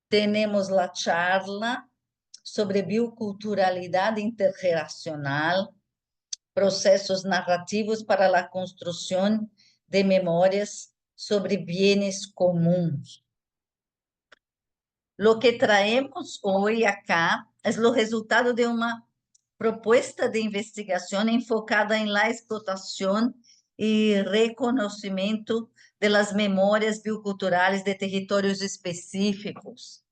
tenemos la charla sobre bioculturalidad intergeneracional, procesos narrativos para la construcción de memorias sobre bienes comunes. Lo que traemos hoy acá es lo resultado de una propuesta de investigación enfocada en la explotación y reconocimiento de las memorias bioculturales de territorios específicos,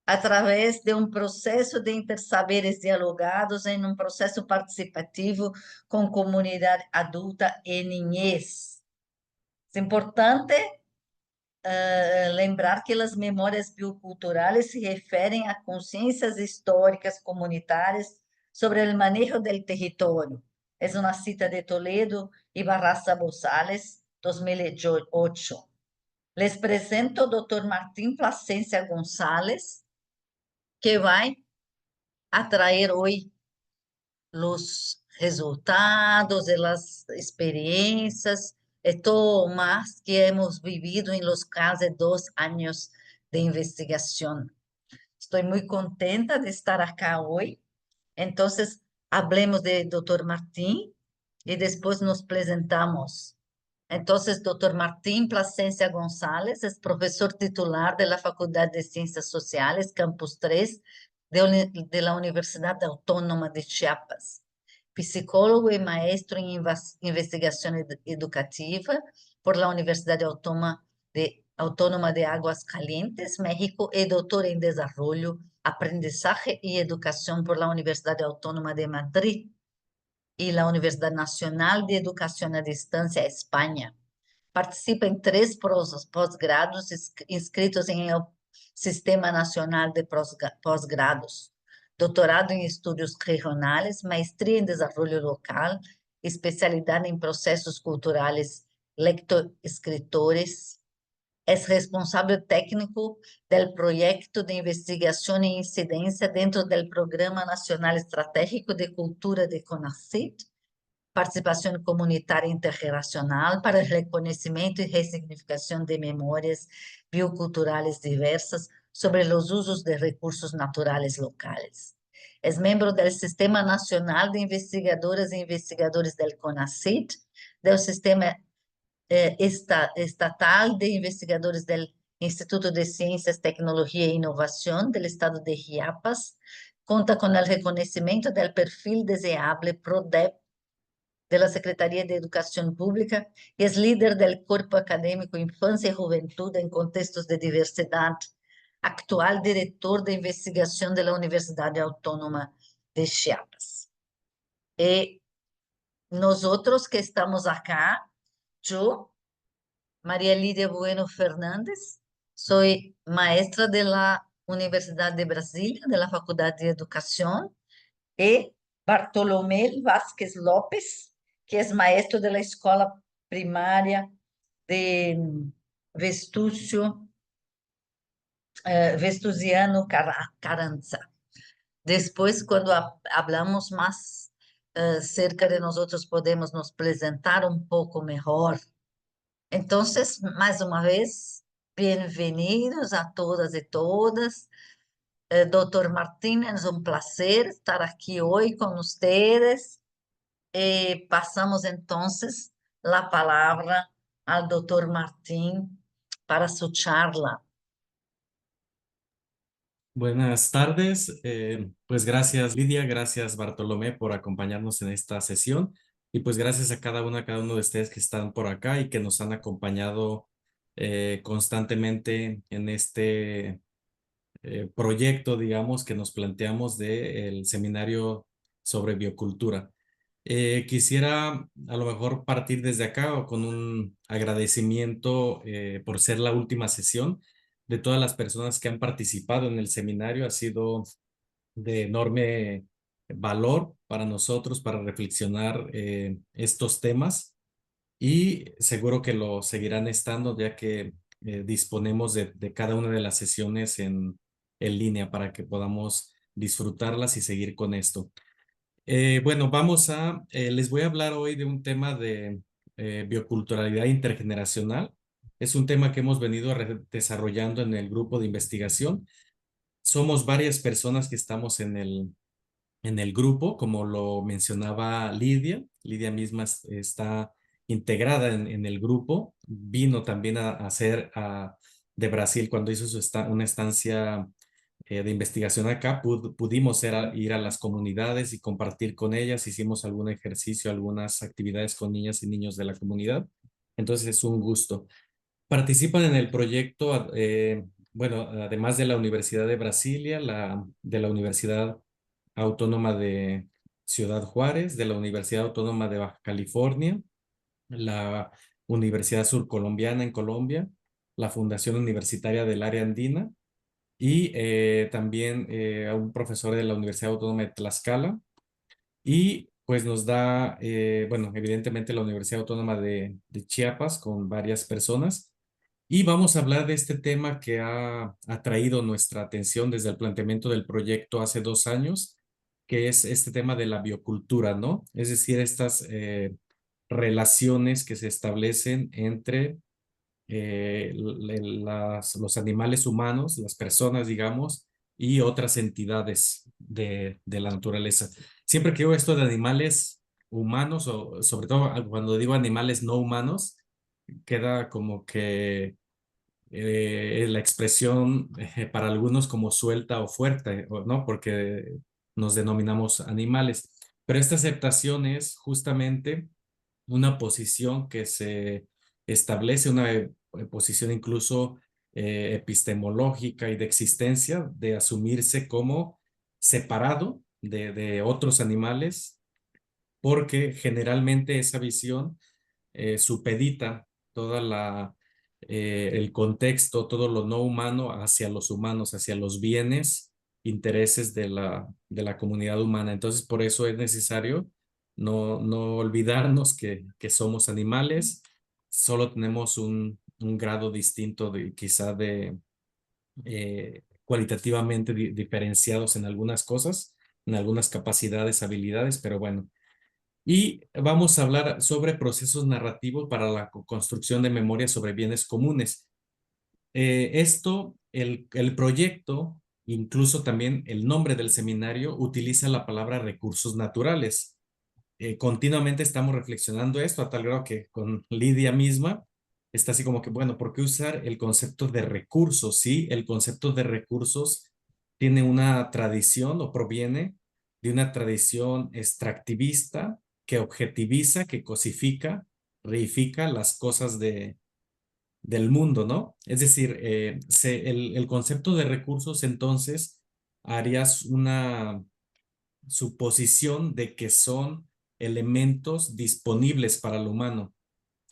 a través de um processo de intersaberes dialogados em um processo participativo com comunidade adulta e niñez. É importante lembrar que as memórias bioculturais se referem a consciências históricas comunitárias sobre o manejo do território. É uma cita de Toledo e Barraza Bozales, 2008. Les presento o Dr. Martín Plasencia González, que vai atrair hoje os resultados e as experiências e todo mais que hemos vivido em los quase 2 anos de investigação. Estou muito contenta de estar acá hoje. Então, hablemos de Dr. Martín e depois nos apresentamos. Então, Dr. Martín Plasencia González é professor titular da Faculdade de Ciências Sociais, Campus 3, de la Universidad Autónoma de Chiapas, psicólogo y maestro en investigación educativa por la Universidad Autónoma de Aguascalientes, México, y doctor en desarrollo, aprendizaje y educación por la Universidad Autónoma de Madrid y la Universidad Nacional de Educación a Distancia, España. Participa en 3 posgrados inscritos en el Sistema Nacional de Posgrados, doutorado em Estudos Regionais, maestria em Desenvolvimento Local, especialidade em Processos Culturais Lectoescritores. É responsável técnico do projeto de investigação e incidência dentro do Programa Nacional Estratégico de Cultura de CONACYT, participação comunitária intergeracional para o reconhecimento e ressignificação de memórias bioculturais diversas sobre os usos de recursos naturais locais. É membro do Sistema Nacional de Investigadoras e Investigadores do CONACYT, do Sistema Estatal de Investigadores do Instituto de Ciências, Tecnologia e Inovação do Estado de Chiapas, conta com o reconhecimento do perfil desejável PRODEP da Secretaria de Educação Pública e é líder do Corpo Acadêmico Infância e Juventude em Contextos de Diversidade, actual diretor de investigação da Universidade Autônoma de Chiapas. E nós outros que estamos acá, eu, Maria Lídia Bueno Fernández, sou maestra da Universidade de Brasília, da Faculdade de Educação, e Bartolomé Vázquez López, que é maestro da escola primária de Vestusiano Carranza. Depois, quando hablamos mais cerca de nós outros, podemos nos apresentar um pouco melhor. Então, mais uma vez, bem-vindos a todas e todas. Dr. Martín, é um prazer estar aqui hoje com vocês. Passamos, então, a palavra ao Dr. Martín para sua charla. Buenas tardes, pues gracias Lidia, gracias Bartolomé por acompañarnos en esta sesión y pues gracias a cada uno de ustedes que están por acá y que nos han acompañado constantemente en este proyecto, digamos, que nos planteamos del seminario sobre biocultura. Quisiera a lo mejor partir desde acá o con un agradecimiento por ser la última sesión de todas las personas que han participado en el seminario. Ha sido de enorme valor para nosotros para reflexionar estos temas y seguro que lo seguirán estando ya que disponemos de cada una de las sesiones en línea para que podamos disfrutarlas y seguir con esto. Bueno, les voy a hablar hoy de un tema de bioculturalidad intergeneracional. Es un tema que hemos venido desarrollando en el grupo de investigación somos varias personas que estamos en el grupo, como lo mencionaba Lidia. Lidia misma está integrada en el grupo. Vino también a hacer de Brasil cuando hizo una estancia de investigación acá. Pudimos ir a las comunidades y compartir con ellas. Hicimos algún ejercicio, algunas actividades con niñas y niños de la comunidad. Entonces es un gusto. Participan en el proyecto, bueno, además de la Universidad de Brasilia, de la Universidad Autónoma de Ciudad Juárez, de la Universidad Autónoma de Baja California, la Universidad Surcolombiana en Colombia, la Fundación Universitaria del Área Andina y también a un profesor de la Universidad Autónoma de Tlaxcala. Y pues nos da, bueno, evidentemente la Universidad Autónoma de Chiapas con varias personas. Y vamos a hablar de este tema que ha atraído nuestra atención desde el planteamiento del proyecto hace 2 años, que es este tema de la biocultura, ¿no? Es decir, estas relaciones que se establecen entre los animales humanos, las personas, digamos, y otras entidades de la naturaleza. Siempre que digo esto de animales humanos, o sobre todo cuando digo animales no humanos, queda como que la expresión para algunos como suelta o fuerte, ¿no? Porque nos denominamos animales. Pero esta aceptación es justamente una posición que se establece, una posición incluso epistemológica y de existencia, de asumirse como separado de otros animales, porque generalmente esa visión supedita toda el contexto, todo lo no humano hacia los humanos, hacia los bienes, intereses de la comunidad humana. Entonces, por eso es necesario no olvidarnos que somos animales, solo tenemos un grado distinto de quizá de cualitativamente diferenciados en algunas cosas, en algunas capacidades, habilidades, pero bueno, y vamos a hablar sobre procesos narrativos para la construcción de memoria sobre bienes comunes. El proyecto, incluso también el nombre del seminario, utiliza la palabra recursos naturales. Continuamente estamos reflexionando esto a tal grado que con Lidia misma está así como que, bueno, ¿por qué usar el concepto de recursos? Sí, el concepto de recursos tiene una tradición o proviene de una tradición extractivista que objetiviza, que cosifica, reifica las cosas del mundo, ¿no? Es decir, el concepto de recursos entonces harías una suposición de que son elementos disponibles para el humano,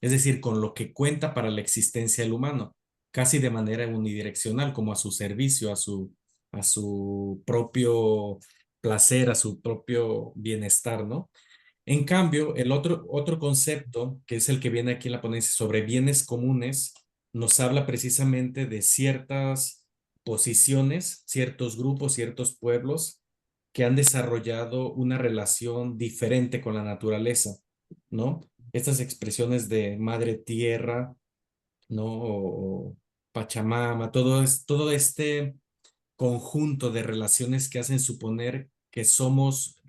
es decir, con lo que cuenta para la existencia del humano, casi de manera unidireccional, como a su servicio, a su propio placer, a su propio bienestar, ¿no? En cambio, el otro concepto, que es el que viene aquí en la ponencia sobre bienes comunes, nos habla precisamente de ciertas posiciones, ciertos grupos, ciertos pueblos que han desarrollado una relación diferente con la naturaleza, ¿no? Estas expresiones de madre tierra, ¿no? O Pachamama, todo este conjunto de relaciones que hacen suponer que somos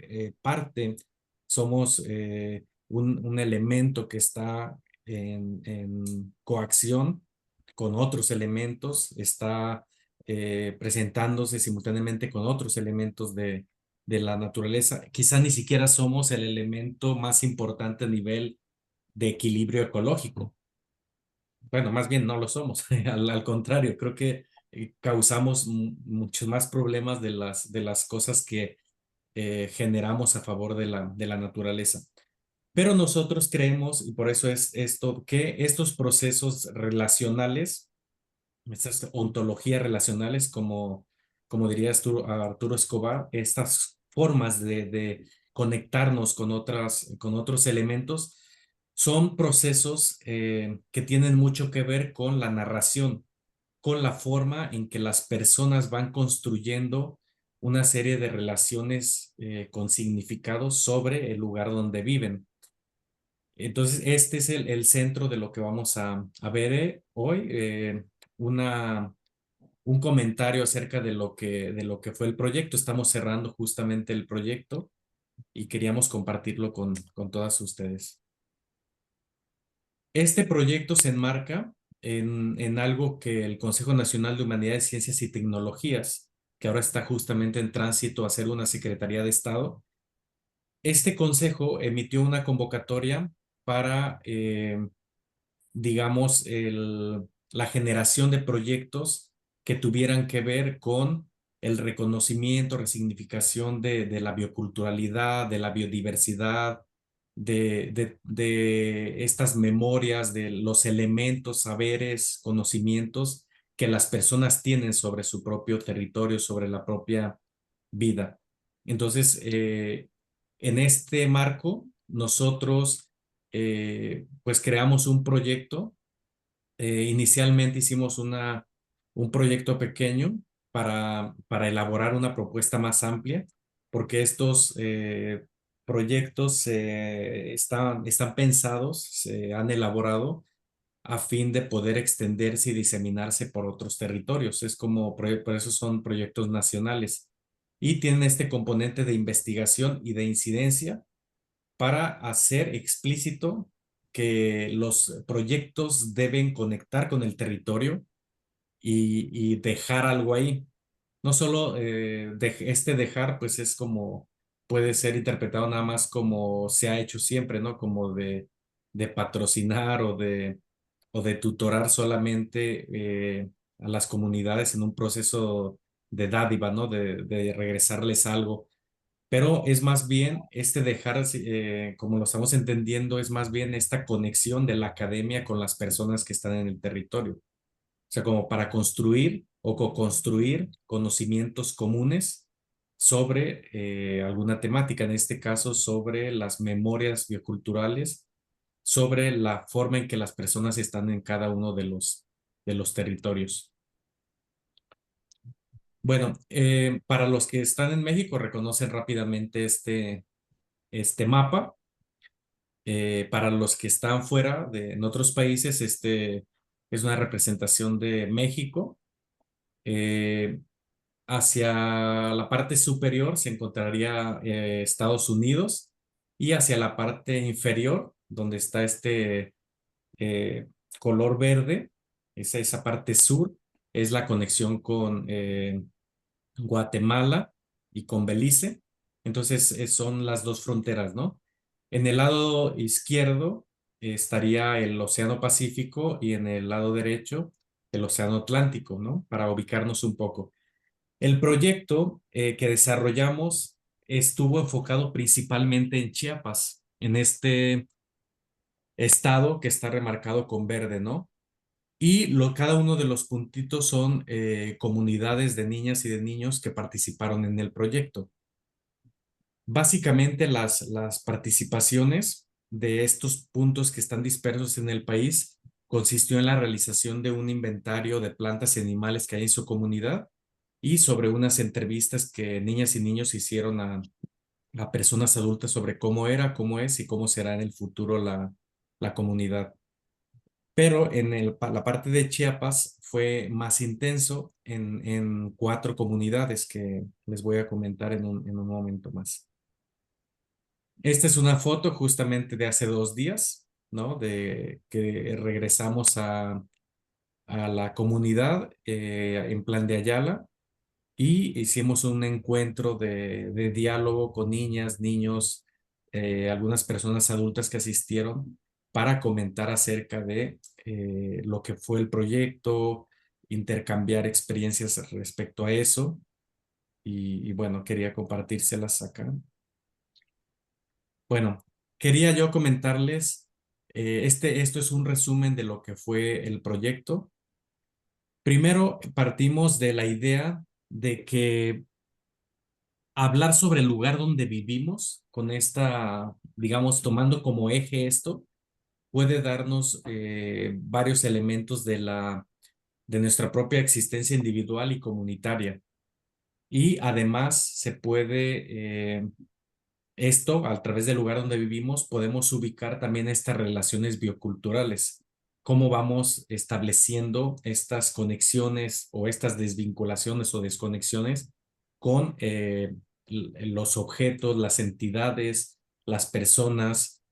parte, somos un elemento que está en coacción con otros elementos, está presentándose simultáneamente con otros elementos de la naturaleza. Quizá ni siquiera somos el elemento más importante a nivel de equilibrio ecológico. Bueno, más bien no lo somos. Al contrario, creo que causamos muchos más problemas de las cosas que generamos a favor de la naturaleza. Pero nosotros creemos, y por eso es esto, que estos procesos relacionales, estas ontologías relacionales, como dirías tú, Arturo Escobar, estas formas de conectarnos con otros elementos, son procesos que tienen mucho que ver con la narración, con la forma en que las personas van construyendo una serie de relaciones con significados sobre el lugar donde viven. Entonces, este es el centro de lo que vamos a ver hoy, una, un comentario acerca de lo que fue el proyecto. Estamos cerrando justamente el proyecto y queríamos compartirlo con todas ustedes. Este proyecto se enmarca en algo que el Consejo Nacional de Humanidades, Ciencias y Tecnologías, que ahora está justamente en tránsito a ser una Secretaría de Estado. Este consejo emitió una convocatoria para digamos, la generación de proyectos que tuvieran que ver con el reconocimiento, resignificación de la bioculturalidad, de la biodiversidad, de estas memorias, de los elementos, saberes, conocimientos que las personas tienen sobre su propio territorio, sobre la propia vida. Entonces, en este marco, nosotros pues creamos un proyecto. Inicialmente hicimos un proyecto pequeño para elaborar una propuesta más amplia, porque estos proyectos están pensados, se han elaborado a fin de poder extenderse y diseminarse por otros territorios. Es como, por eso son proyectos nacionales y tienen este componente de investigación y de incidencia para hacer explícito que los proyectos deben conectar con el territorio y dejar algo ahí. No solo este dejar, pues es como, puede ser interpretado nada más como se ha hecho siempre, ¿no? Como de patrocinar o de tutorar solamente a las comunidades en un proceso de dádiva, ¿no? De regresarles algo, pero es más bien este dejar, como lo estamos entendiendo, es más bien esta conexión de la academia con las personas que están en el territorio. O sea, como para construir o co-construir conocimientos comunes sobre alguna temática, en este caso sobre las memorias bioculturales, sobre la forma en que las personas están en cada uno de los territorios. Bueno, para los que están en México reconocen rápidamente este mapa. Para los que están fuera en otros países, este es una representación de México. Eh, Hacia la parte superior se encontraría Estados Unidos y hacia la parte inferior, donde está este eh, color verde, esa parte sur, es la conexión con Guatemala y con Belice. Entonces son las dos fronteras, ¿no? En el lado izquierdo estaría el Océano Pacífico y en el lado derecho el Océano Atlántico, ¿no? Para ubicarnos un poco. El proyecto que desarrollamos estuvo enfocado principalmente en Chiapas, en este estado que está remarcado con verde, ¿no? Y cada uno de los puntitos son comunidades de niñas y de niños que participaron en el proyecto. Básicamente las participaciones de estos puntos que están dispersos en el país consistió en la realización de un inventario de plantas y animales que hay en su comunidad y sobre unas entrevistas que niñas y niños hicieron a personas adultas sobre cómo era, cómo es y cómo será en el futuro la comunidad. Pero en la parte de Chiapas fue más intenso en 4 comunidades que les voy a comentar en un momento más. Esta es una foto justamente de hace 2 días, ¿no? De que regresamos a la comunidad en Plan de Ayala y hicimos un encuentro de diálogo con niñas, niños, algunas personas adultas que asistieron para comentar acerca de lo que fue el proyecto, intercambiar experiencias respecto a eso y bueno, quería compartírselas acá. Bueno, quería yo comentarles, esto es un resumen de lo que fue el proyecto. Primero, partimos de la idea de que hablar sobre el lugar donde vivimos, con esta, digamos, tomando como eje esto, puede darnos varios elementos de nuestra propia existencia individual y comunitaria. Y además se puede, esto, a través del lugar donde vivimos, podemos ubicar también estas relaciones bioculturales, cómo vamos estableciendo estas conexiones o estas desvinculaciones o desconexiones con los objetos, las entidades, las personas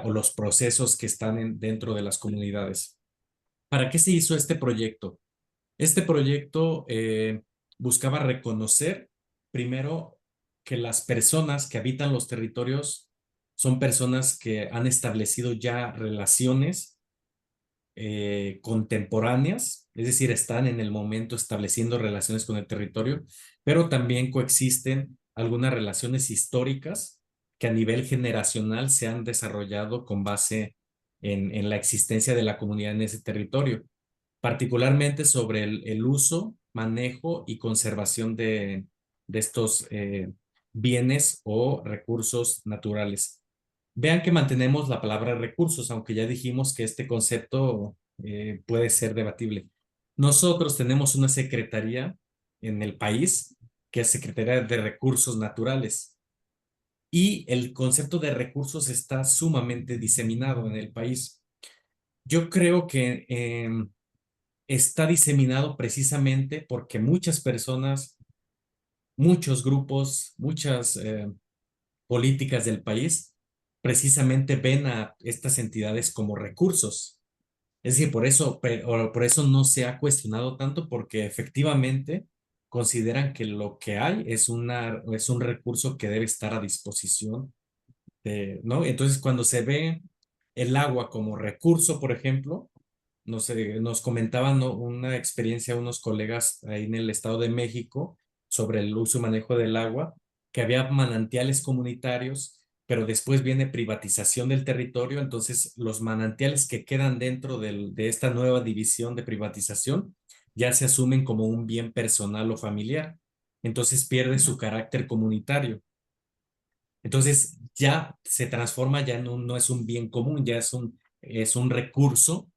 o los procesos que están dentro de las comunidades. ¿Para qué se hizo este proyecto? Este proyecto buscaba reconocer primero que las personas que habitan los territorios son personas que han establecido ya relaciones contemporáneas, es decir, están en el momento estableciendo relaciones con el territorio, pero también coexisten algunas relaciones históricas que a nivel generacional se han desarrollado con base en la existencia de la comunidad en ese territorio, particularmente sobre el uso, manejo y conservación de estos bienes o recursos naturales. Vean que mantenemos la palabra recursos, aunque ya dijimos que este concepto puede ser debatible. Nosotros tenemos una secretaría en el país que es Secretaría de Recursos Naturales y el concepto de recursos está sumamente diseminado en el país. Yo creo que está diseminado precisamente porque muchas personas, muchos grupos, muchas políticas del país precisamente ven a estas entidades como recursos. Es decir, por eso no se ha cuestionado tanto, porque efectivamente consideran que lo que hay es un recurso que debe estar a disposición ¿no? Entonces, cuando se ve el agua como recurso, por ejemplo, nos comentaban, ¿no?, una experiencia unos colegas ahí en el Estado de México sobre el uso y manejo del agua, que había manantiales comunitarios, pero después viene privatización del territorio, entonces los manantiales que quedan dentro de esta nueva división de privatización ya se asumen como un bien personal o familiar, entonces pierde su carácter comunitario. Entonces ya se transforma, ya no es un bien común, ya es un recurso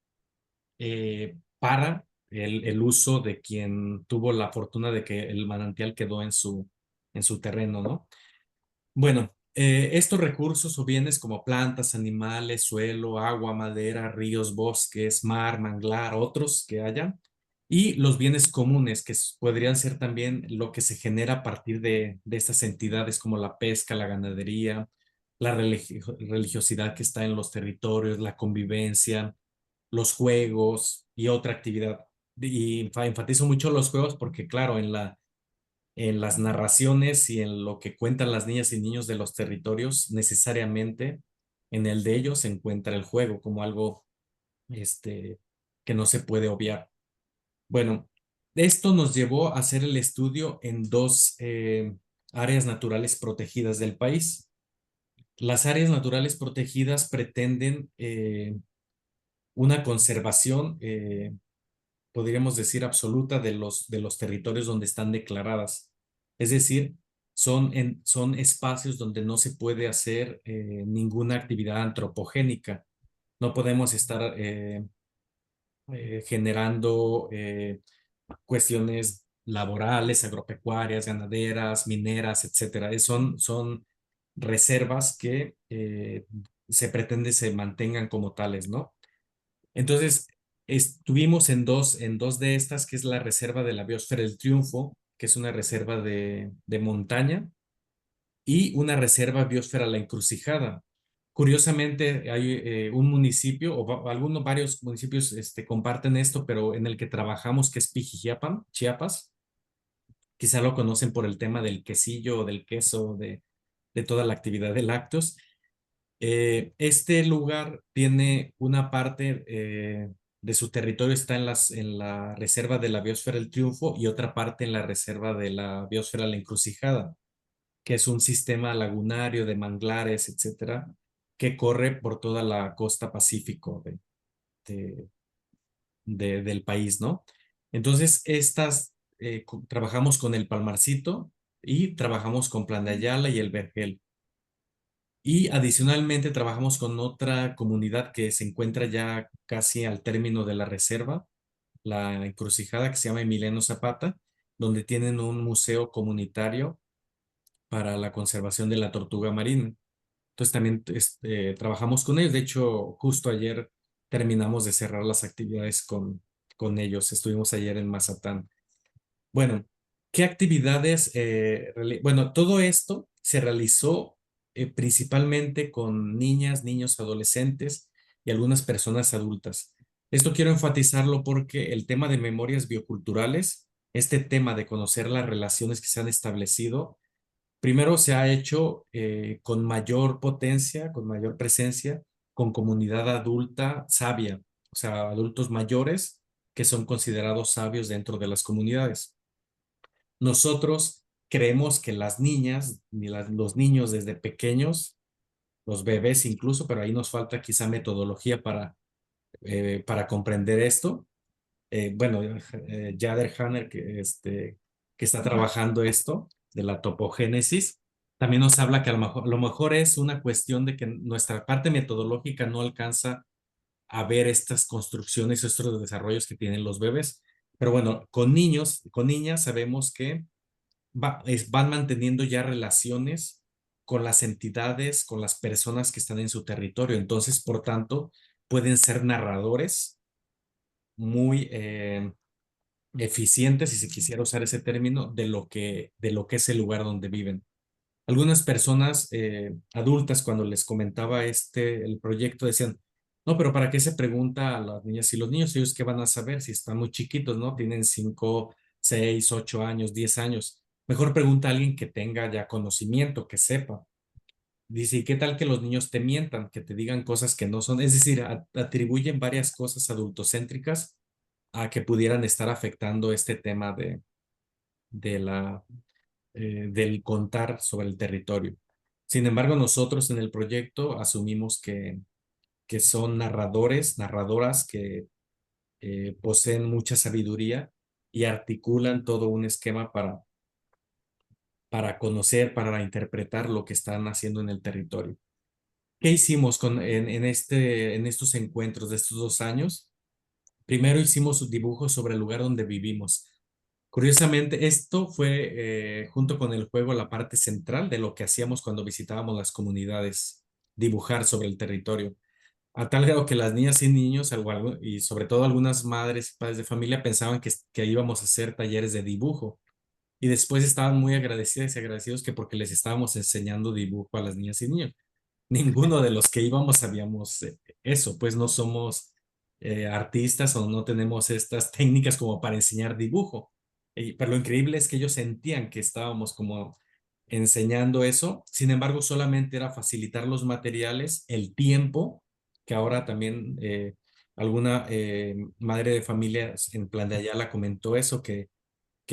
para el uso de quien tuvo la fortuna de que el manantial quedó en su terreno, ¿no? Bueno, estos recursos o bienes como plantas, animales, suelo, agua, madera, ríos, bosques, mar, manglar, otros que haya, y los bienes comunes que podrían ser también lo que se genera a partir de estas entidades como la pesca, la ganadería, la religiosidad que está en los territorios, la convivencia, los juegos y otra actividad. Y enfatizo mucho los juegos porque, claro, en las narraciones y en lo que cuentan las niñas y niños de los territorios, necesariamente en el de ellos se encuentra el juego como algo que no se puede obviar. Bueno, esto nos llevó a hacer el estudio en dos áreas naturales protegidas del país. Las áreas naturales protegidas pretenden una conservación podríamos decir, absoluta de los territorios donde están declaradas. Es decir, son espacios donde no se puede hacer ninguna actividad antropogénica. No podemos estar generando cuestiones laborales, agropecuarias, ganaderas, mineras, etcétera. Son reservas que se pretende se mantengan como tales, ¿no? Entonces, estuvimos en dos de estas, que es la reserva de la Biosfera del Triunfo, que es una reserva de montaña, y una reserva Biosfera La Encrucijada. Curiosamente, hay un municipio, o algunos, varios municipios comparten esto, pero en el que trabajamos, que es Pijijiapan, Chiapas. Quizá lo conocen por el tema del quesillo o del queso, de toda la actividad de lácteos. Este lugar tiene una parte de su territorio está en la reserva de la Biosfera El Triunfo y otra parte en la reserva de la Biosfera La Encrucijada, que es un sistema lagunario de manglares, etcétera, que corre por toda la costa pacífico de- del país, ¿no? Entonces, trabajamos con el Palmarcito y trabajamos con Plan de Ayala y el Vergel. Y adicionalmente trabajamos con otra comunidad que se encuentra ya casi al término de la reserva, la encrucijada, que se llama Emiliano Zapata, donde tienen un museo comunitario para la conservación de la tortuga marina. Entonces también trabajamos con ellos. De hecho, justo ayer terminamos de cerrar las actividades con ellos. Estuvimos ayer en Mazatán. Bueno, ¿qué actividades? Bueno, todo esto se realizó principalmente con niñas, niños, adolescentes y algunas personas adultas. Esto quiero enfatizarlo porque el tema de memorias bioculturales, este tema de conocer las relaciones que se han establecido, primero se ha hecho con mayor potencia, con mayor presencia, con comunidad adulta sabia, o sea, adultos mayores que son considerados sabios dentro de las comunidades. Nosotros creemos que las niñas ni los niños desde pequeños, los bebés incluso, pero ahí nos falta quizá metodología para comprender esto. Bueno, Jader Hanner, que está trabajando esto de la topogénesis, también nos habla que a lo mejor es una cuestión de que nuestra parte metodológica no alcanza a ver estas construcciones, estos desarrollos que tienen los bebés. Pero bueno, con niños, con niñas sabemos que van manteniendo ya relaciones con las entidades, con las personas que están en su territorio. Entonces, por tanto, pueden ser narradores muy eficientes, si se quisiera usar ese término, de lo que es el lugar donde viven. Algunas personas adultas, cuando les comentaba el proyecto, decían, no, pero ¿para qué se pregunta a las niñas y los niños? Ellos qué van a saber si están muy chiquitos, ¿no? Tienen 5, 6, 8 años, 10 años. Mejor pregunta a alguien que tenga ya conocimiento, que sepa. Dice, ¿y qué tal que los niños te mientan, que te digan cosas que no son? Es decir, atribuyen varias cosas adultocéntricas a que pudieran estar afectando este tema de del contar sobre el territorio. Sin embargo, nosotros en el proyecto asumimos que son narradores, narradoras que poseen mucha sabiduría y articulan todo un esquema para conocer, para interpretar lo que están haciendo en el territorio. ¿Qué hicimos en estos encuentros de estos 2 años? Primero hicimos dibujos sobre el lugar donde vivimos. Curiosamente, esto fue junto con el juego la parte central de lo que hacíamos cuando visitábamos las comunidades, dibujar sobre el territorio. A tal grado que las niñas y niños, y sobre todo algunas madres y padres de familia, pensaban que íbamos a hacer talleres de dibujo. Y después estaban muy agradecidas y agradecidos que porque les estábamos enseñando dibujo a las niñas y niños. Ninguno de los que íbamos sabíamos eso, pues no somos artistas o no tenemos estas técnicas como para enseñar dibujo. Pero lo increíble es que ellos sentían que estábamos como enseñando eso. Sin embargo, solamente era facilitar los materiales, el tiempo, que ahora también alguna madre de familia en Plan de Ayala comentó eso, que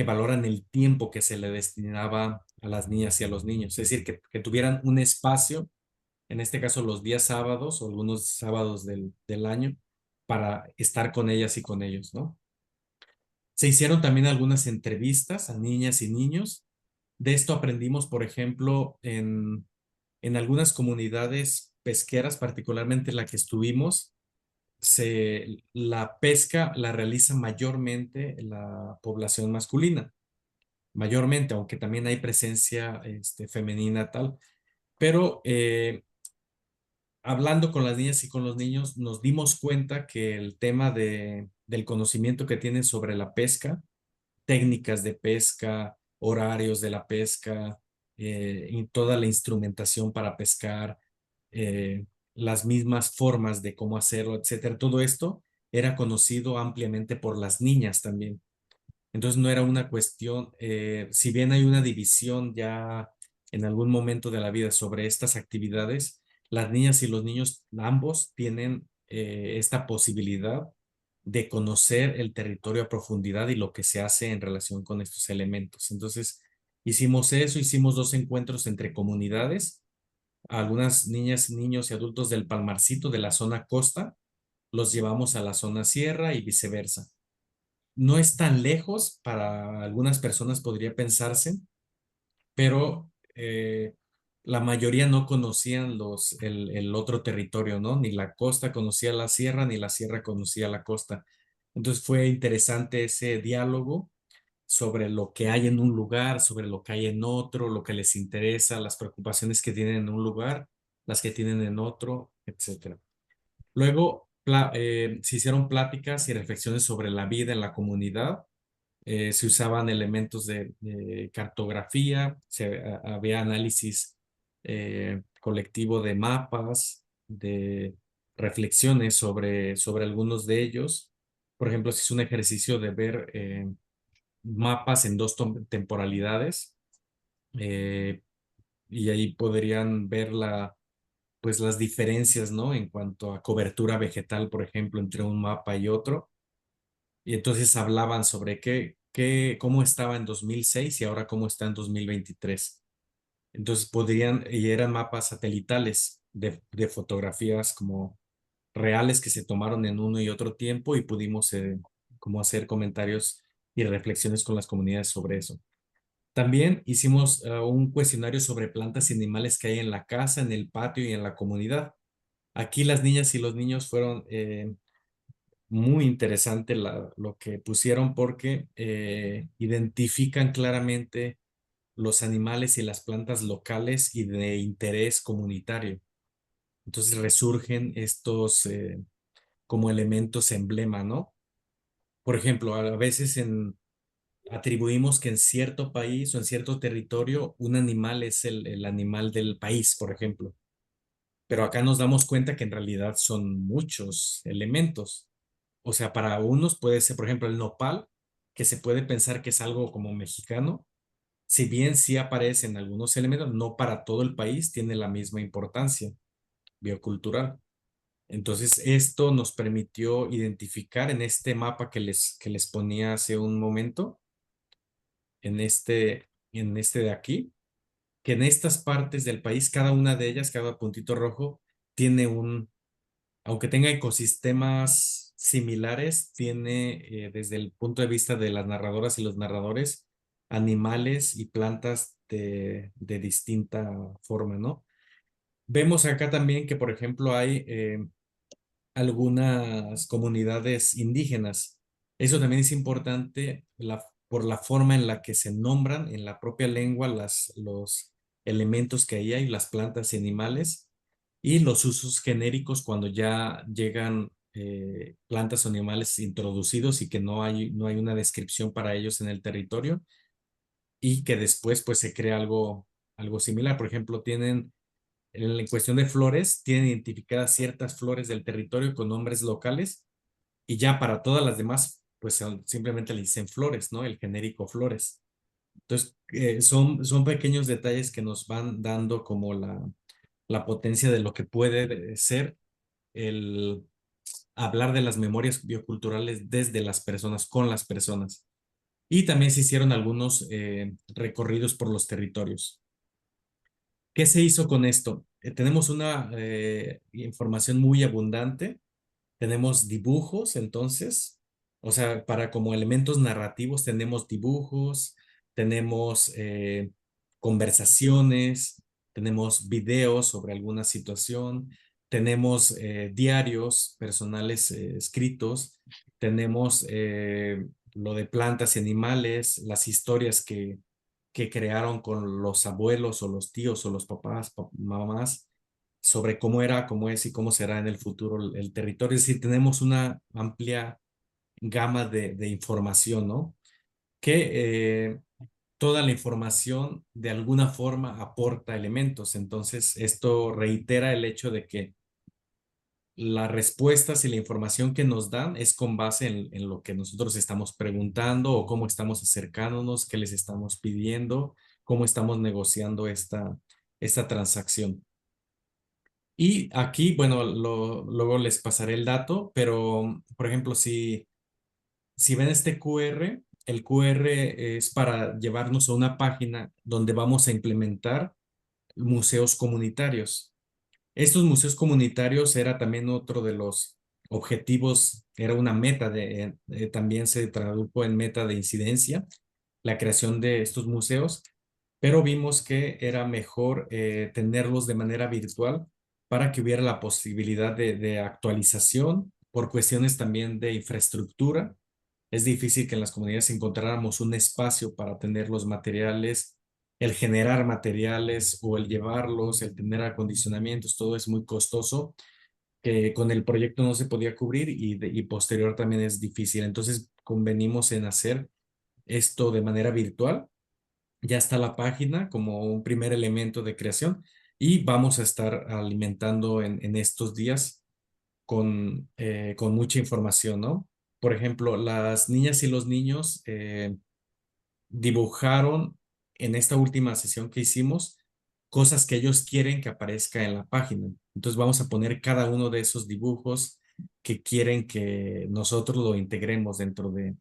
valoran el tiempo que se le destinaba a las niñas y a los niños. Es decir, que tuvieran un espacio, en este caso los días sábados o algunos sábados del año, para estar con ellas y con ellos, ¿no? Se hicieron también algunas entrevistas a niñas y niños. De esto aprendimos, por ejemplo, en algunas comunidades pesqueras, particularmente la que estuvimos, la pesca la realiza mayormente la población masculina, mayormente, aunque también hay presencia femenina tal. Pero hablando con las niñas y con los niños, nos dimos cuenta que el tema del conocimiento que tienen sobre la pesca, técnicas de pesca, horarios de la pesca, y toda la instrumentación para pescar, eh, las mismas formas de cómo hacerlo, etcétera. Todo esto era conocido ampliamente por las niñas también. Entonces no era una cuestión, si bien hay una división ya en algún momento de la vida sobre estas actividades, las niñas y los niños ambos tienen esta posibilidad de conocer el territorio a profundidad y lo que se hace en relación con estos elementos. Entonces hicimos eso, hicimos 2 encuentros entre comunidades, algunas niñas, niños y adultos del Palmarcito de la zona costa, los llevamos a la zona sierra y viceversa. No es tan lejos, para algunas personas podría pensarse, pero la mayoría no conocían el otro territorio, ¿no? Ni la costa conocía la sierra, ni la sierra conocía la costa. Entonces fue interesante ese diálogo sobre lo que hay en un lugar, sobre lo que hay en otro, lo que les interesa, las preocupaciones que tienen en un lugar, las que tienen en otro, etcétera. Luego se hicieron pláticas y reflexiones sobre la vida en la comunidad. Se usaban elementos de cartografía, había análisis colectivo de mapas, de reflexiones sobre algunos de ellos. Por ejemplo, se hizo un ejercicio de ver mapas en dos temporalidades, eh, y ahí podrían ver pues las diferencias, ¿no? En cuanto a cobertura vegetal, por ejemplo, entre un mapa y otro. Y entonces hablaban sobre cómo estaba en 2006 y ahora cómo está en 2023. Entonces y eran mapas satelitales de fotografías como reales que se tomaron en uno y otro tiempo, y pudimos como hacer comentarios y reflexiones con las comunidades sobre eso. También hicimos un cuestionario sobre plantas y animales que hay en la casa, en el patio y en la comunidad. Aquí las niñas y los niños fueron muy interesante lo que pusieron, porque identifican claramente los animales y las plantas locales y de interés comunitario. Entonces resurgen estos como elementos emblema, ¿no? Por ejemplo, a veces atribuimos que en cierto país o en cierto territorio un animal es el animal del país, por ejemplo. Pero acá nos damos cuenta que en realidad son muchos elementos. O sea, para unos puede ser, por ejemplo, el nopal, que se puede pensar que es algo como mexicano, si bien sí aparece en algunos elementos, no para todo el país tiene la misma importancia biocultural. Entonces, esto nos permitió identificar en este mapa que les ponía hace un momento, en este de aquí, que en estas partes del país, cada una de ellas, cada puntito rojo, tiene aunque tenga ecosistemas similares, tiene desde el punto de vista de las narradoras y los narradores, animales y plantas de distinta forma, ¿no? Vemos acá también que, por ejemplo, hay algunas comunidades indígenas. Eso también es importante por la forma en la que se nombran en la propia lengua los elementos que ahí hay, las plantas y animales, y los usos genéricos cuando ya llegan plantas o animales introducidos y que no hay una descripción para ellos en el territorio, y que después pues se crea algo similar. Por ejemplo, en cuestión de flores, tienen identificadas ciertas flores del territorio con nombres locales, y ya para todas las demás, pues simplemente le dicen flores, ¿no? El genérico flores. Entonces, son pequeños detalles que nos van dando como la potencia de lo que puede ser el hablar de las memorias bioculturales desde las personas, con las personas. Y también se hicieron algunos recorridos por los territorios. ¿Qué se hizo con esto? Tenemos una información muy abundante. Tenemos dibujos, entonces, o sea, para como elementos narrativos tenemos dibujos, tenemos conversaciones, tenemos videos sobre alguna situación, tenemos diarios personales escritos, tenemos lo de plantas y animales, las historias que crearon con los abuelos o los tíos o los papás, mamás, sobre cómo era, cómo es y cómo será en el futuro el territorio. Es decir, tenemos una amplia gama de información, ¿no? Que toda la información de alguna forma aporta elementos. Entonces, esto reitera el hecho de que las respuestas y la información que nos dan es con base en lo que nosotros estamos preguntando o cómo estamos acercándonos, qué les estamos pidiendo, cómo estamos negociando esta transacción. Y aquí, bueno, luego les pasaré el dato, pero por ejemplo, si ven este QR, el QR es para llevarnos a una página donde vamos a implementar museos comunitarios. Estos museos comunitarios era también otro de los objetivos, era una meta también se tradujo en meta de incidencia, la creación de estos museos, pero vimos que era mejor tenerlos de manera virtual para que hubiera la posibilidad de actualización por cuestiones también de infraestructura. Es difícil que en las comunidades encontráramos un espacio para tener los materiales, el generar materiales o el llevarlos, el tener acondicionamientos, todo es muy costoso. que con el proyecto no se podía cubrir y posterior también es difícil. Entonces convenimos en hacer esto de manera virtual. Ya está la página como un primer elemento de creación y vamos a estar alimentando en estos días con mucha información, ¿no? Por ejemplo, las niñas y los niños dibujaron en esta última sesión que hicimos cosas que ellos quieren que aparezca en la página. Entonces vamos a poner cada uno de esos dibujos que quieren que nosotros lo integremos dentro de,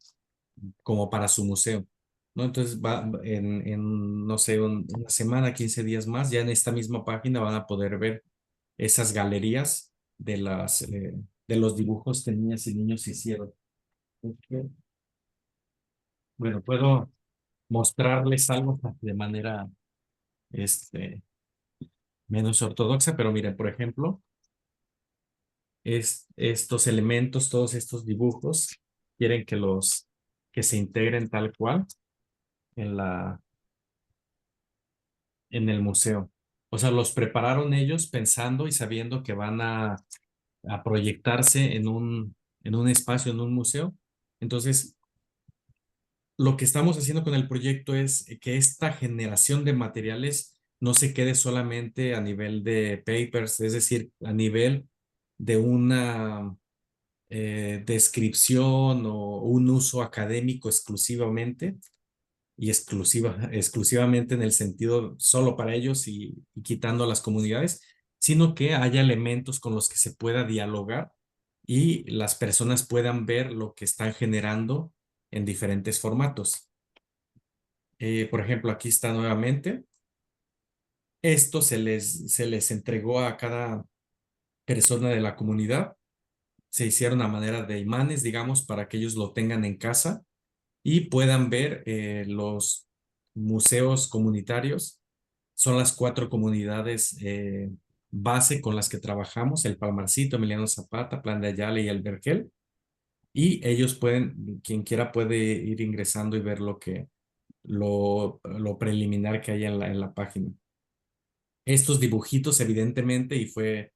como para su museo, ¿no? Entonces va no sé, una semana, 15 días más, ya en esta misma página van a poder ver esas galerías de los dibujos que niñas y niños hicieron. Ok. Bueno, puedo mostrarles algo de manera este, menos ortodoxa, pero miren, por ejemplo, estos elementos, todos estos dibujos, quieren que se integren tal cual en en el museo. O sea, los prepararon ellos pensando y sabiendo que van a proyectarse en un espacio, en un museo. Entonces, lo que estamos haciendo con el proyecto es que esta generación de materiales no se quede solamente a nivel de papers, es decir, a nivel de una descripción o un uso académico exclusivamente y exclusivamente en el sentido solo para ellos y quitando a las comunidades, sino que haya elementos con los que se pueda dialogar y las personas puedan ver lo que están generando en diferentes formatos. Por ejemplo, aquí está nuevamente. Esto se les entregó a cada persona de la comunidad. Se hicieron a manera de imanes, digamos, para que ellos lo tengan en casa y puedan ver los museos comunitarios. Son las 4 comunidades base con las que trabajamos, el Palmarcito, Emiliano Zapata, Plan de Ayala y el Vergel. Y ellos pueden, quien quiera puede ir ingresando y ver lo preliminar que hay en la página. Estos dibujitos, evidentemente, y fue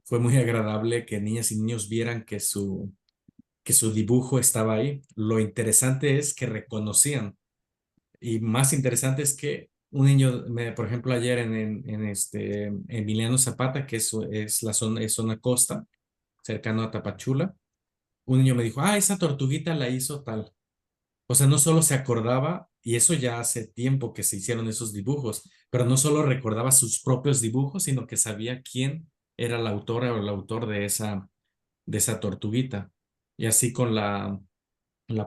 muy agradable que niñas y niños vieran que su dibujo estaba ahí. Lo interesante es que reconocían y más interesante es que un niño, por ejemplo, ayer en Emiliano Zapata, que es la zona, es zona costa, cercano a Tapachula, un niño me dijo, ah, esa tortuguita la hizo tal. O sea, no solo se acordaba, y eso ya hace tiempo que se hicieron esos dibujos, pero no solo recordaba sus propios dibujos, sino que sabía quién era la autora o el autor de esa tortuguita. Y así con la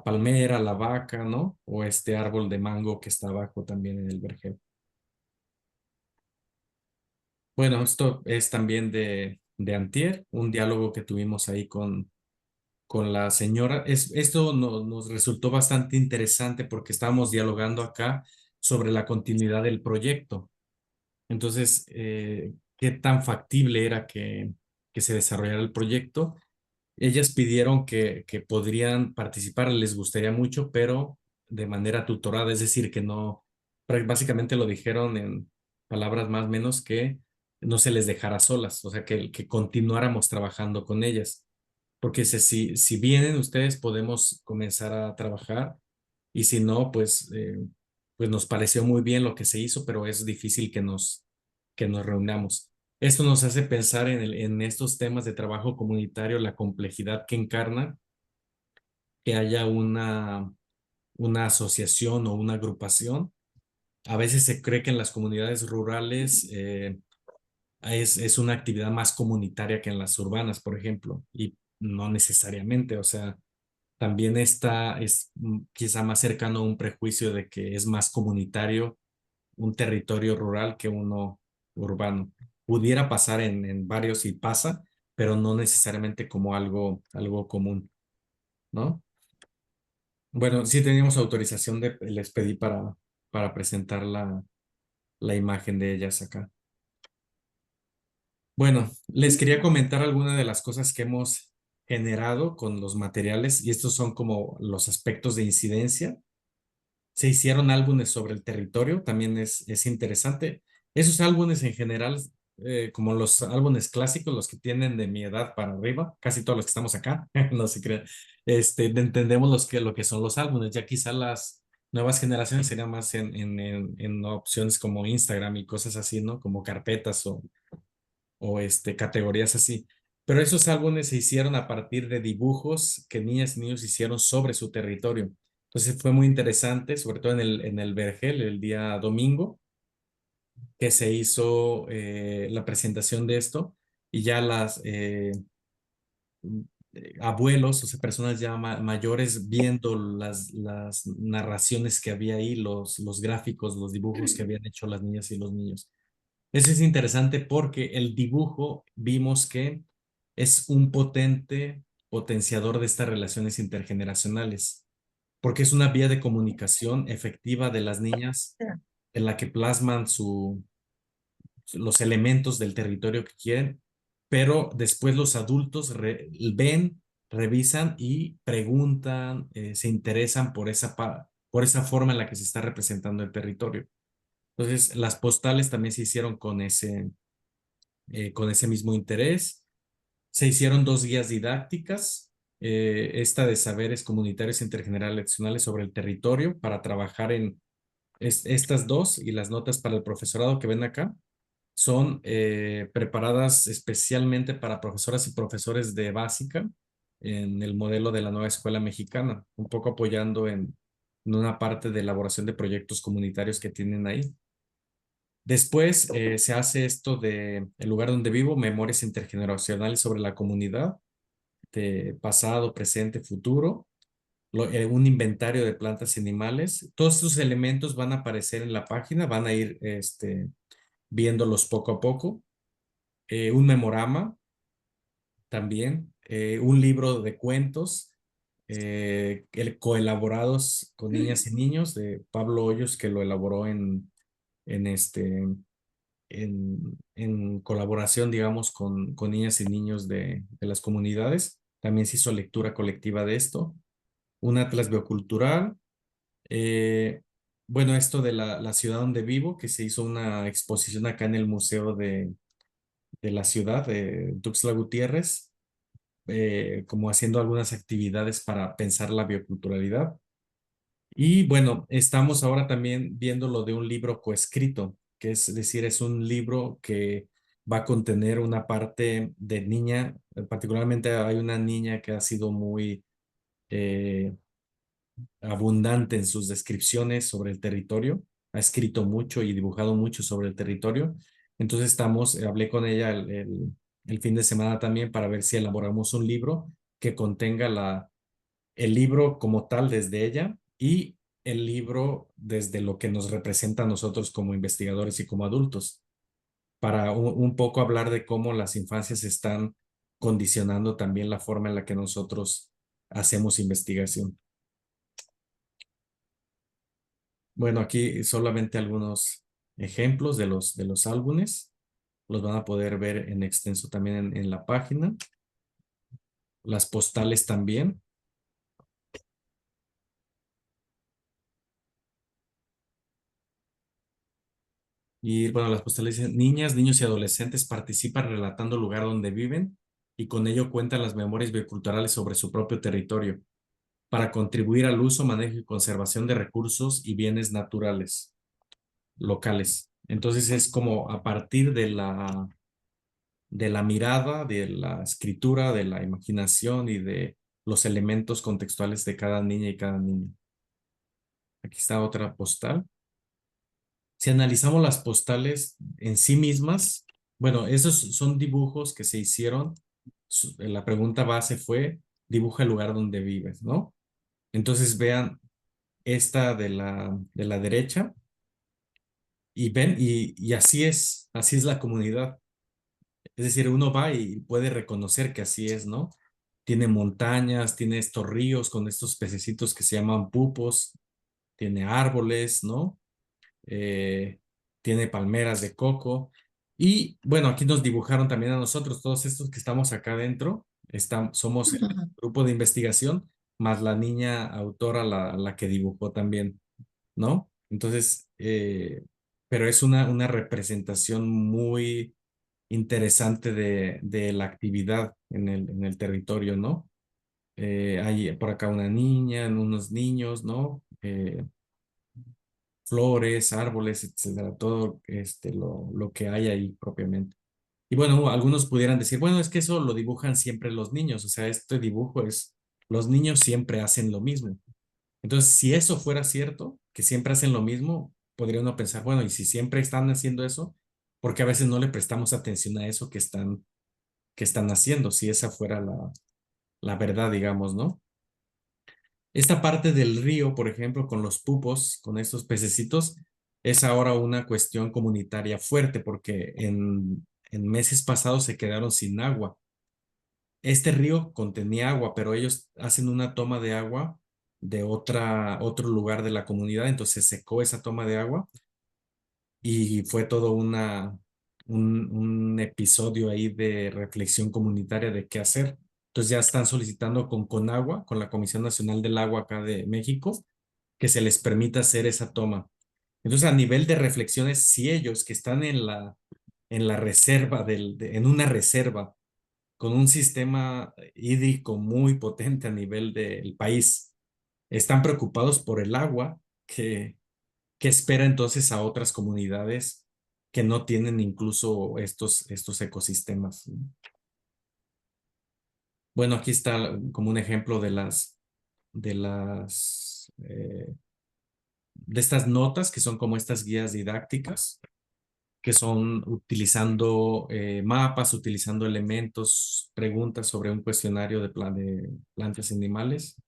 palmera, la vaca, ¿no? O este árbol de mango que está abajo también en el vergel. Bueno, esto es también de antier, un diálogo que tuvimos ahí con la señora. Esto nos resultó bastante interesante porque estábamos dialogando acá sobre la continuidad del proyecto. Entonces, ¿qué tan factible era que se desarrollara el proyecto? Ellas pidieron que podrían participar, les gustaría mucho, pero de manera tutorada, es decir, que no, básicamente lo dijeron en palabras más o menos que no se les dejara solas, o sea, que continuáramos trabajando con ellas. Porque si vienen ustedes podemos comenzar a trabajar y si no, pues nos pareció muy bien lo que se hizo, pero es difícil que nos reunamos. Esto nos hace pensar en estos temas de trabajo comunitario, la complejidad que encarna que haya una asociación o una agrupación. A veces se cree que en las comunidades rurales es una actividad más comunitaria que en las urbanas, por ejemplo, y no necesariamente, o sea, también es quizá más cercano a un prejuicio de que es más comunitario un territorio rural que uno urbano. Pudiera pasar en varios y pasa, pero no necesariamente como algo común, ¿no? Bueno, sí teníamos autorización les pedí para presentar la imagen de ellas acá. Bueno, les quería comentar algunas de las cosas que hemos generado con los materiales y estos son como los aspectos de incidencia. Se hicieron álbumes sobre el territorio, también es interesante. Esos álbumes en general como los álbumes clásicos, los que tienen de mi edad para arriba, casi todos los que estamos acá, no se crean, entendemos lo que son los álbumes. Ya quizá las nuevas generaciones serían más en opciones como Instagram y cosas así, ¿no? Como carpetas o categorías así. Pero esos álbumes se hicieron a partir de dibujos que niñas y niños hicieron sobre su territorio. Entonces fue muy interesante, sobre todo en el Vergel, el día domingo, que se hizo la presentación de esto y ya abuelos, o sea, personas ya mayores viendo las narraciones que había ahí, los gráficos, los dibujos que habían hecho las niñas y los niños. Eso es interesante porque el dibujo vimos que es un potente potenciador de estas relaciones intergeneracionales, porque es una vía de comunicación efectiva de las niñas en la que plasman los elementos del territorio que quieren, pero después los adultos ven, revisan y preguntan, se interesan por esa forma en la que se está representando el territorio. Entonces, las postales también se hicieron con ese mismo interés. Se hicieron dos guías didácticas, esta de saberes comunitarios intergeneracionales sobre el territorio para trabajar en estas dos y las notas para el profesorado que ven acá son preparadas especialmente para profesoras y profesores de básica en el modelo de la nueva escuela mexicana, un poco apoyando en una parte de elaboración de proyectos comunitarios que tienen ahí. Después se hace esto de el lugar donde vivo, memorias intergeneracionales sobre la comunidad, de pasado, presente, futuro, un inventario de plantas y animales. Todos estos elementos van a aparecer en la página, van a ir viéndolos poco a poco. Un memorama también, un libro de cuentos coelaborados con niñas y niños de Pablo Hoyos, que lo elaboró en en colaboración, digamos, con niñas y niños de las comunidades. También se hizo lectura colectiva de esto. Un atlas biocultural. eh, bueno, esto de la ciudad donde vivo, que se hizo una exposición acá en el Museo de la Ciudad de Tuxtla Gutiérrez, como haciendo algunas actividades para pensar la bioculturalidad. Y bueno, estamos ahora también viendo lo de un libro coescrito, que es decir, es un libro que va a contener una parte de niña, particularmente hay una niña que ha sido muy eh, abundante en sus descripciones sobre el territorio, ha escrito mucho y dibujado mucho sobre el territorio. Entonces hablé con ella el fin de semana también para ver si elaboramos un libro que contenga el libro como tal desde ella y el libro desde lo que nos representa a nosotros como investigadores y como adultos, para un poco hablar de cómo las infancias están condicionando también la forma en la que nosotros hacemos investigación. Bueno, aquí solamente algunos ejemplos de los álbumes. Los van a poder ver en extenso también en la página. Las postales también. Y bueno, las postales dicen, niñas, niños y adolescentes participan relatando el lugar donde viven y con ello cuentan las memorias bioculturales sobre su propio territorio para contribuir al uso, manejo y conservación de recursos y bienes naturales locales. Entonces es como a partir de la mirada, de la escritura, de la imaginación y de los elementos contextuales de cada niña y cada niño. Aquí está otra postal. Si analizamos las postales en sí mismas, bueno, esos son dibujos que se hicieron. La pregunta base fue, dibuja el lugar donde vives, ¿no? Entonces vean esta de la derecha y ven, y así es la comunidad. Es decir, uno va y puede reconocer que así es, ¿no? Tiene montañas, tiene estos ríos con estos pececitos que se llaman pupos, tiene árboles, ¿no? eh, Tiene palmeras de coco. Y bueno, aquí nos dibujaron también a nosotros, todos estos que estamos acá adentro, somos el grupo de investigación, más la niña autora, la que dibujó también, ¿no? Entonces, pero es una representación muy interesante de la actividad en el territorio, ¿no? Hay por acá una niña, unos niños, ¿no? Flores, árboles, etcétera, todo lo que hay ahí propiamente. Y bueno, algunos pudieran decir, bueno, es que eso lo dibujan siempre los niños, o sea, este dibujo es, los niños siempre hacen lo mismo. Entonces, si eso fuera cierto, que siempre hacen lo mismo, podría uno pensar, bueno, y si siempre están haciendo eso, porque a veces no le prestamos atención a eso que están haciendo, si esa fuera la verdad, digamos, ¿no? Esta parte del río, por ejemplo, con los pupos, con estos pececitos, es ahora una cuestión comunitaria fuerte porque en meses pasados se quedaron sin agua. Este río contenía agua, pero ellos hacen una toma de agua de otro lugar de la comunidad, entonces secó esa toma de agua y fue todo un episodio ahí de reflexión comunitaria de qué hacer. Entonces ya están solicitando con Conagua, con la Comisión Nacional del Agua acá de México, que se les permita hacer esa toma. Entonces, a nivel de reflexiones, si ellos que están en la reserva, en una reserva, con un sistema hídrico muy potente a nivel del país, están preocupados por el agua, que espera entonces a otras comunidades que no tienen incluso estos ecosistemas, ¿no? Bueno, aquí está como un ejemplo de estas notas que son como estas guías didácticas, que son utilizando mapas, utilizando elementos, preguntas sobre un cuestionario de plantas y animales.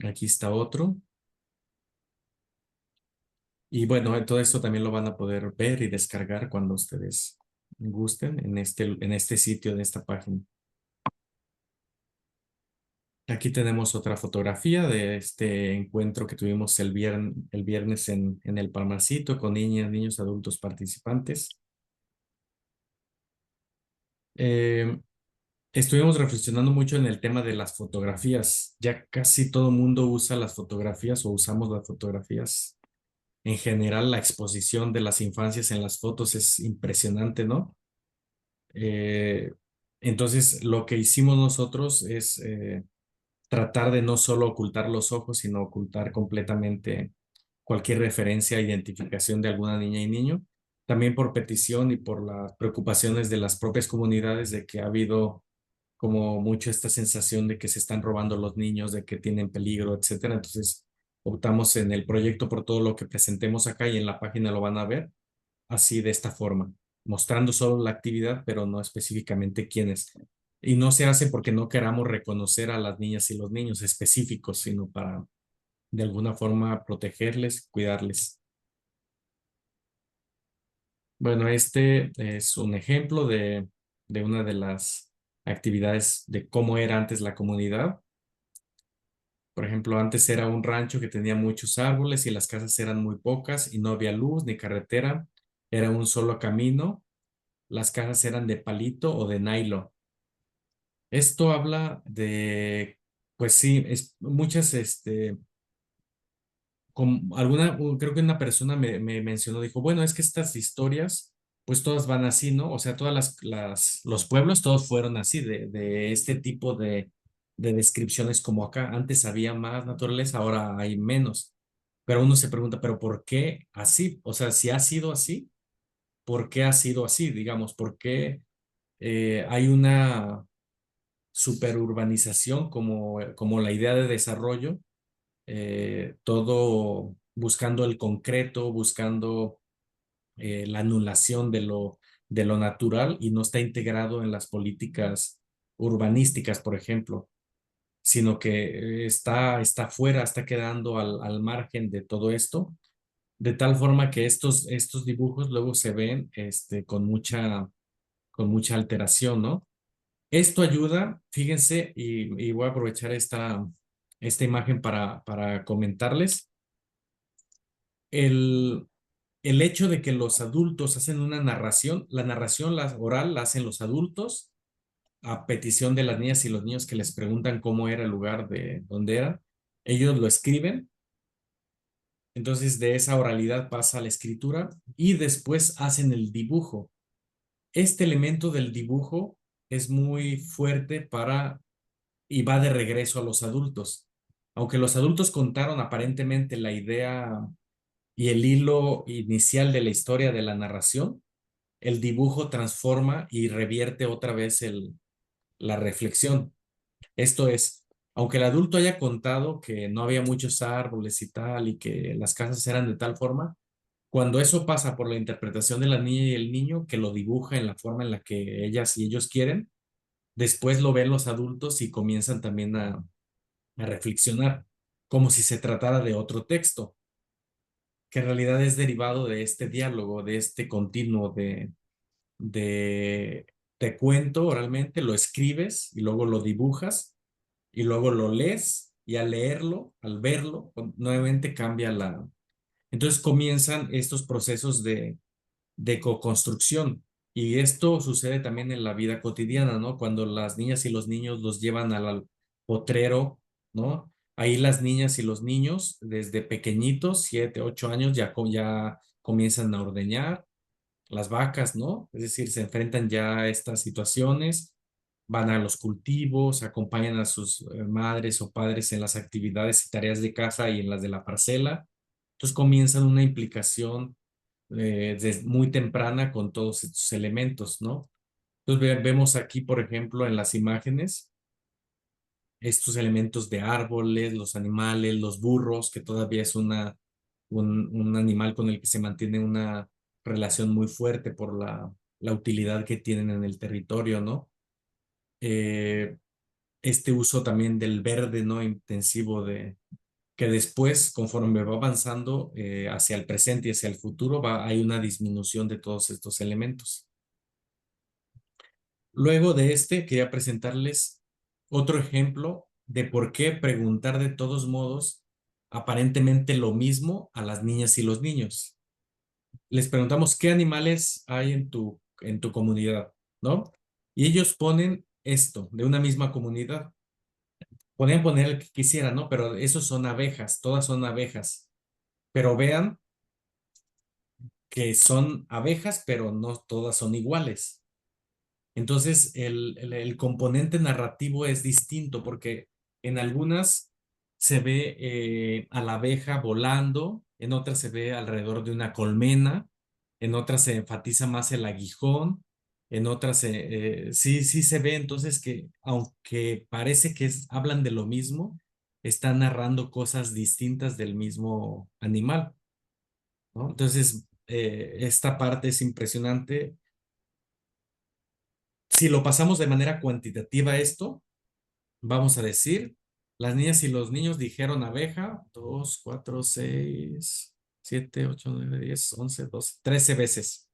Aquí está otro. Y bueno, todo esto también lo van a poder ver y descargar cuando ustedes gusten en este sitio, en esta página. Aquí tenemos otra fotografía de este encuentro que tuvimos el viernes en el Palmarcito con niñas, niños, adultos participantes. Eh, Estuvimos reflexionando mucho en el tema de las fotografías. Ya casi todo el mundo usa las fotografías o usamos las fotografías. En general, la exposición de las infancias en las fotos es impresionante, ¿no? Eh, entonces, lo que hicimos nosotros es tratar de no solo ocultar los ojos, sino ocultar completamente cualquier referencia a identificación de alguna niña y niño. También por petición y por las preocupaciones de las propias comunidades de que ha habido como mucho esta sensación de que se están robando los niños, de que tienen peligro, etcétera. Entonces, optamos en el proyecto por todo lo que presentemos acá y en la página lo van a ver así de esta forma, mostrando solo la actividad, pero no específicamente quiénes. Y no se hace porque no queramos reconocer a las niñas y los niños específicos, sino para de alguna forma protegerles, cuidarles. Bueno, este es un ejemplo de una de las actividades de cómo era antes la comunidad. Por ejemplo, antes era un rancho que tenía muchos árboles y las casas eran muy pocas y no había luz ni carretera. Era un solo camino. Las casas eran de palito o de nylon. Esto habla de, pues sí, muchas, creo que una persona me mencionó, dijo, bueno, es que estas historias, pues todas van así, ¿no? O sea, todas los pueblos, todos fueron así, de este tipo de descripciones como acá. Antes había más naturaleza, ahora hay menos. Pero uno se pregunta, ¿pero por qué así? O sea, si ha sido así, ¿por qué ha sido así? Digamos, ¿por qué hay una superurbanización como la idea de desarrollo? Todo buscando el concreto, buscando la anulación de lo natural y no está integrado en las políticas urbanísticas, por ejemplo, sino que está fuera, está quedando al margen de todo esto, de tal forma que estos dibujos luego se ven con mucha alteración, ¿no? Esto ayuda, fíjense, y voy a aprovechar esta imagen para comentarles. El, el hecho de que los adultos hacen una narración, la narración oral la hacen los adultos a petición de las niñas y los niños que les preguntan cómo era el lugar de donde era. Ellos lo escriben, entonces de esa oralidad pasa a la escritura y después hacen el dibujo. este elemento del dibujo es muy fuerte y va de regreso a los adultos. Aunque los adultos contaron aparentemente la idea y el hilo inicial de la historia de la narración, el dibujo transforma y revierte otra vez la reflexión. Esto es, aunque el adulto haya contado que no había muchos árboles y tal, y que las casas eran de tal forma, cuando eso pasa por la interpretación de la niña y el niño, que lo dibuja en la forma en la que ellas y ellos quieren, después lo ven los adultos y comienzan también a reflexionar, como si se tratara de otro texto, que en realidad es derivado de este diálogo, de este continuo de te cuento oralmente, lo escribes y luego lo dibujas y luego lo lees y al leerlo, al verlo, nuevamente cambia la... Entonces comienzan estos procesos de co-construcción. Y esto sucede también en la vida cotidiana, ¿no? Cuando las niñas y los niños los llevan al potrero, ¿no? Ahí las niñas y los niños, desde pequeñitos, 7, 8 años, ya comienzan a ordeñar las vacas, ¿no? Es decir, se enfrentan ya a estas situaciones, van a los cultivos, acompañan a sus madres o padres en las actividades y tareas de casa y en las de la parcela. Entonces comienzan una implicación desde muy temprana con todos estos elementos, ¿no? Entonces vemos aquí, por ejemplo, en las imágenes, estos elementos de árboles, los animales, los burros, que todavía es un animal con el que se mantiene una relación muy fuerte por la utilidad que tienen en el territorio, ¿no? Eh, este uso también del verde, ¿no? Intensivo que después, conforme va avanzando hacia el presente y hacia el futuro, hay una disminución de todos estos elementos. Luego de este, quería presentarles otro ejemplo de por qué preguntar de todos modos aparentemente lo mismo a las niñas y los niños. Les preguntamos qué animales hay en tu comunidad, ¿no? Y ellos ponen esto de una misma comunidad. Podrían poner el que quisieran, ¿no? Pero esos son abejas, todas son abejas. Pero vean que son abejas, pero no todas son iguales. Entonces, el componente narrativo es distinto porque en algunas se ve a la abeja volando, en otras se ve alrededor de una colmena, en otras se enfatiza más el aguijón, en otras sí se ve entonces que aunque parece que hablan de lo mismo, están narrando cosas distintas del mismo animal, ¿no? Entonces, esta parte es impresionante. Si lo pasamos de manera cuantitativa esto, vamos a decir, las niñas y los niños dijeron abeja 2, 4, 6, 7, 8, 9, 10, 11, 12, 13 veces.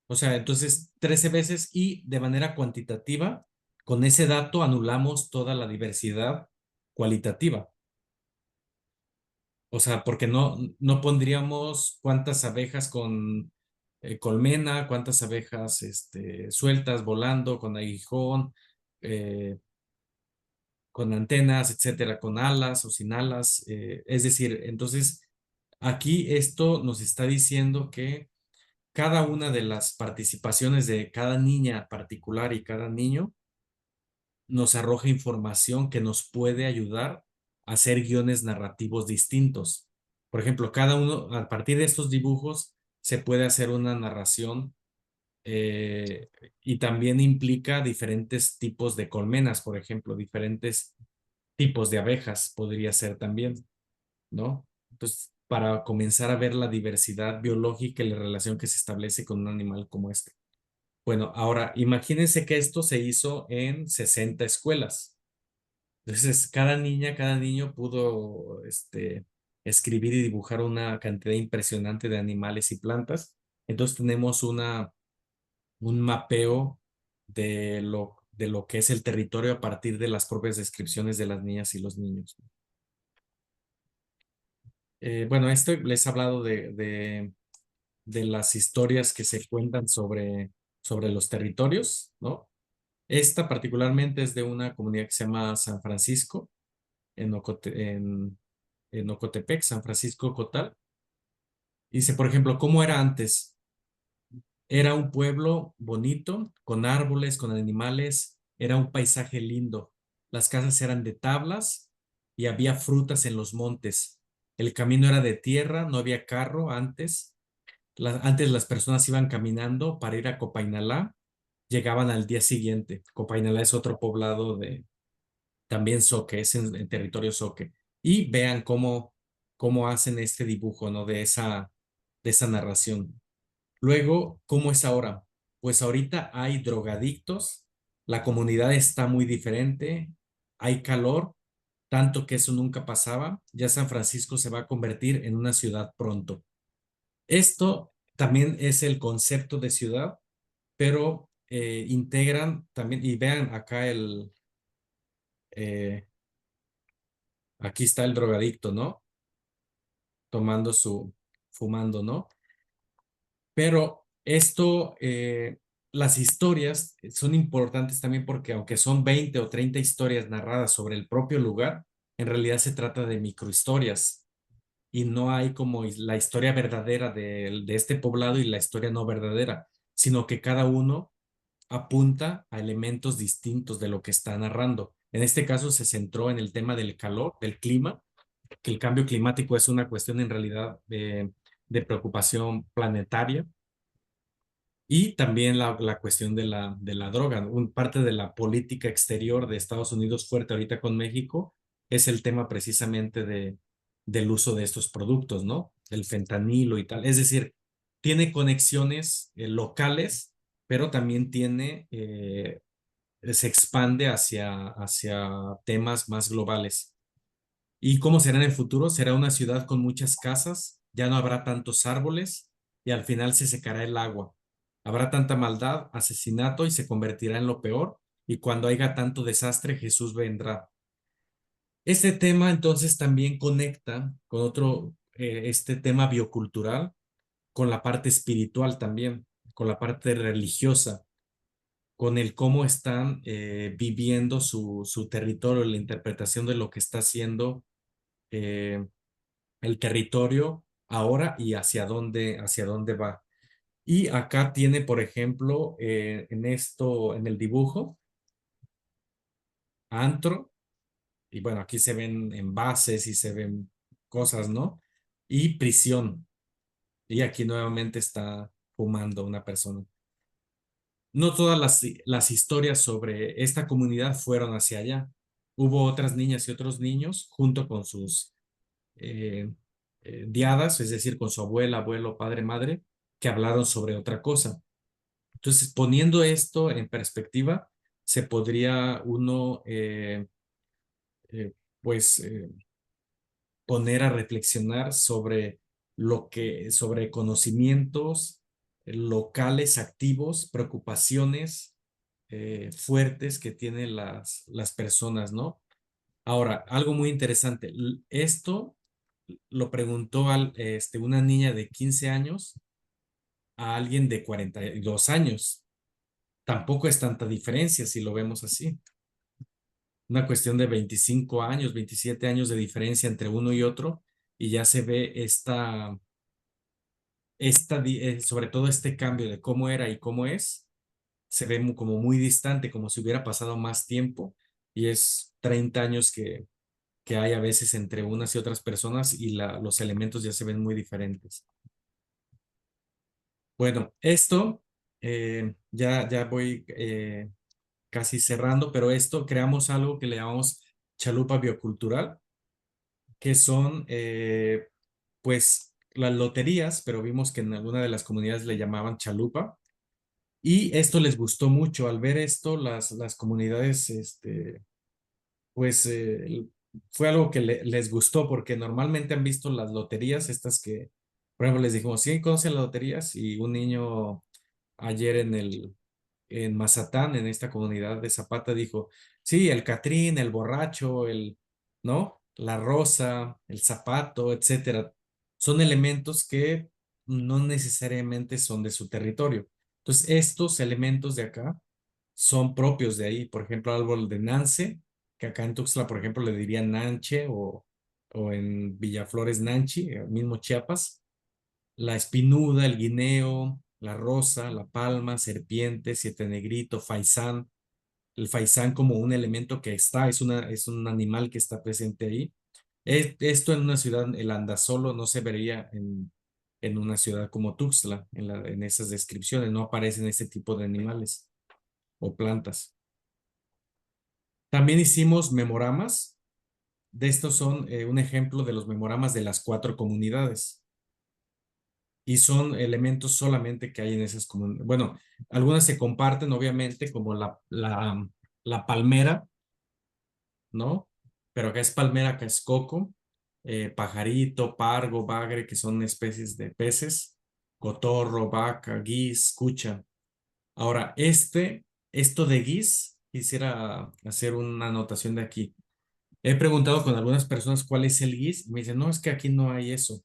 O sea, entonces 13 veces y de manera cuantitativa, con ese dato anulamos toda la diversidad cualitativa. O sea, porque no pondríamos cuántas abejas con colmena, cuántas abejas sueltas, volando, con aguijón, eh, con antenas, etcétera, con alas o sin alas. Es decir, entonces aquí esto nos está diciendo que cada una de las participaciones de cada niña particular y cada niño nos arroja información que nos puede ayudar a hacer guiones narrativos distintos. Por ejemplo, cada uno, a partir de estos dibujos, se puede hacer una narración eh, y también implica diferentes tipos de colmenas, por ejemplo, diferentes tipos de abejas podría ser también, ¿no? Entonces, para comenzar a ver la diversidad biológica y la relación que se establece con un animal como este. Bueno, ahora imagínense que esto se hizo en 60 escuelas. Entonces, cada niña, cada niño pudo escribir y dibujar una cantidad impresionante de animales y plantas. Entonces, tenemos un mapeo de lo que es el territorio a partir de las propias descripciones de las niñas y los niños. Bueno, esto les he hablado de las historias que se cuentan sobre los territorios, ¿no? Esta particularmente es de una comunidad que se llama San Francisco, en Ocotepec, San Francisco Cotal. Dice, por ejemplo, ¿cómo era antes? Era un pueblo bonito, con árboles, con animales, era un paisaje lindo. Las casas eran de tablas y había frutas en los montes. El camino era de tierra, no había carro antes. Antes las personas iban caminando para ir a Copainalá, llegaban al día siguiente. Copainalá es otro poblado de también Soque, es en territorio Soque. Y vean cómo hacen este dibujo, ¿no? De esa narración. Luego, ¿cómo es ahora? Pues ahorita hay drogadictos, la comunidad está muy diferente, hay calor, tanto que eso nunca pasaba. Ya San Francisco se va a convertir en una ciudad pronto. Esto también es el concepto de ciudad, pero integran también, y vean acá eh, aquí está el drogadicto, ¿no? Tomando fumando, ¿no? Pero esto, las historias son importantes también porque aunque son 20 o 30 historias narradas sobre el propio lugar, en realidad se trata de microhistorias y no hay como la historia verdadera de este poblado y la historia no verdadera, sino que cada uno apunta a elementos distintos de lo que está narrando. En este caso se centró en el tema del calor, del clima, que el cambio climático es una cuestión en realidad de preocupación planetaria y también la cuestión de la droga. Parte de la política exterior de Estados Unidos fuerte ahorita con México es el tema precisamente del uso de estos productos, ¿no? El fentanilo y tal. Es decir, tiene conexiones locales, pero también se expande hacia temas más globales. ¿Y cómo será en el futuro? Será una ciudad con muchas casas, ya no habrá tantos árboles y al final se secará el agua. Habrá tanta maldad, asesinato y se convertirá en lo peor. Y cuando haya tanto desastre, Jesús vendrá. Este tema entonces también conecta con este tema biocultural, con la parte espiritual también, con la parte religiosa, con el cómo están viviendo su territorio, la interpretación de lo que está haciendo eh, el territorio ahora y hacia dónde va. Y acá tiene, por ejemplo, en el dibujo, antro, y bueno, aquí se ven envases y se ven cosas, ¿no? Y prisión. Y aquí nuevamente está fumando una persona. No todas las historias sobre esta comunidad fueron hacia allá. Hubo otras niñas y otros niños junto con sus eh, diadas, es decir, con su abuela, abuelo, padre, madre, que hablaron sobre otra cosa. Entonces, poniendo esto en perspectiva, se podría uno, eh, pues, poner a reflexionar sobre conocimientos locales activos, preocupaciones fuertes que tienen las personas, ¿no? Ahora, algo muy interesante, esto lo preguntó una niña de 15 años a alguien de 42 años. Tampoco es tanta diferencia si lo vemos así. Una cuestión de 25 años, 27 años de diferencia entre uno y otro y ya se ve sobre todo este cambio de cómo era y cómo es, se ve como muy distante, como si hubiera pasado más tiempo y es 30 años que hay a veces entre unas y otras personas y los elementos ya se ven muy diferentes. Bueno, esto ya voy casi cerrando, pero esto creamos algo que le llamamos chalupa biocultural, que son pues las loterías, pero vimos que en alguna de las comunidades le llamaban chalupa. Y esto les gustó mucho. Al ver esto, las comunidades pues fue algo que les gustó porque normalmente han visto las loterías, estas que, por ejemplo, les dijimos, ¿sí conocen las loterías? Y un niño ayer en Mazatán, en esta comunidad de Zapata, dijo, sí, el Catrín, el borracho, ¿no? La rosa, el zapato, etcétera. Son elementos que no necesariamente son de su territorio. Entonces, estos elementos de acá son propios de ahí. Por ejemplo, árbol de Nance, que acá en Tuxtla, por ejemplo, le dirían Nanche o en Villaflores Nanchi, mismo Chiapas. La espinuda, el guineo, la rosa, la palma, serpiente, siete negrito, faisán. El faisán como un elemento que está, es un animal que está presente ahí. Esto en una ciudad, el andasolo, no se vería en una ciudad como Tuxtla, en esas descripciones, no aparecen ese tipo de animales o plantas. También hicimos memoramas. De estos son un ejemplo de los memoramas de las 4 comunidades. Y son elementos solamente que hay en esas comunidades. Bueno, algunas se comparten, obviamente, como la palmera, ¿no? Pero acá es palmera, acá es coco, pajarito, pargo, bagre, que son especies de peces, cotorro, vaca, guis, cucha. Ahora, esto de guis, quisiera hacer una anotación de aquí. He preguntado con algunas personas cuál es el guis y me dicen, no, es que aquí no hay eso.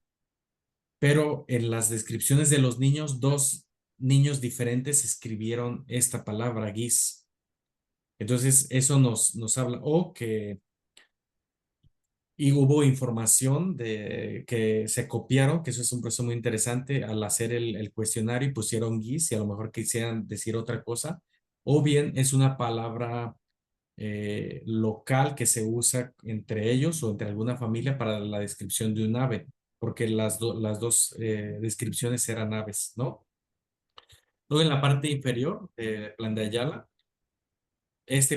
Pero en las descripciones de los niños, 2 niños diferentes escribieron esta palabra guis. Entonces, eso nos habla, o que y hubo información de que se copiaron, que eso es un proceso muy interesante, al hacer el cuestionario y pusieron guis y a lo mejor quisieran decir otra cosa, o bien es una palabra local que se usa entre ellos o entre alguna familia para la descripción de un ave, porque las dos descripciones eran aves, ¿no? Luego en la parte inferior, Plan de Ayala,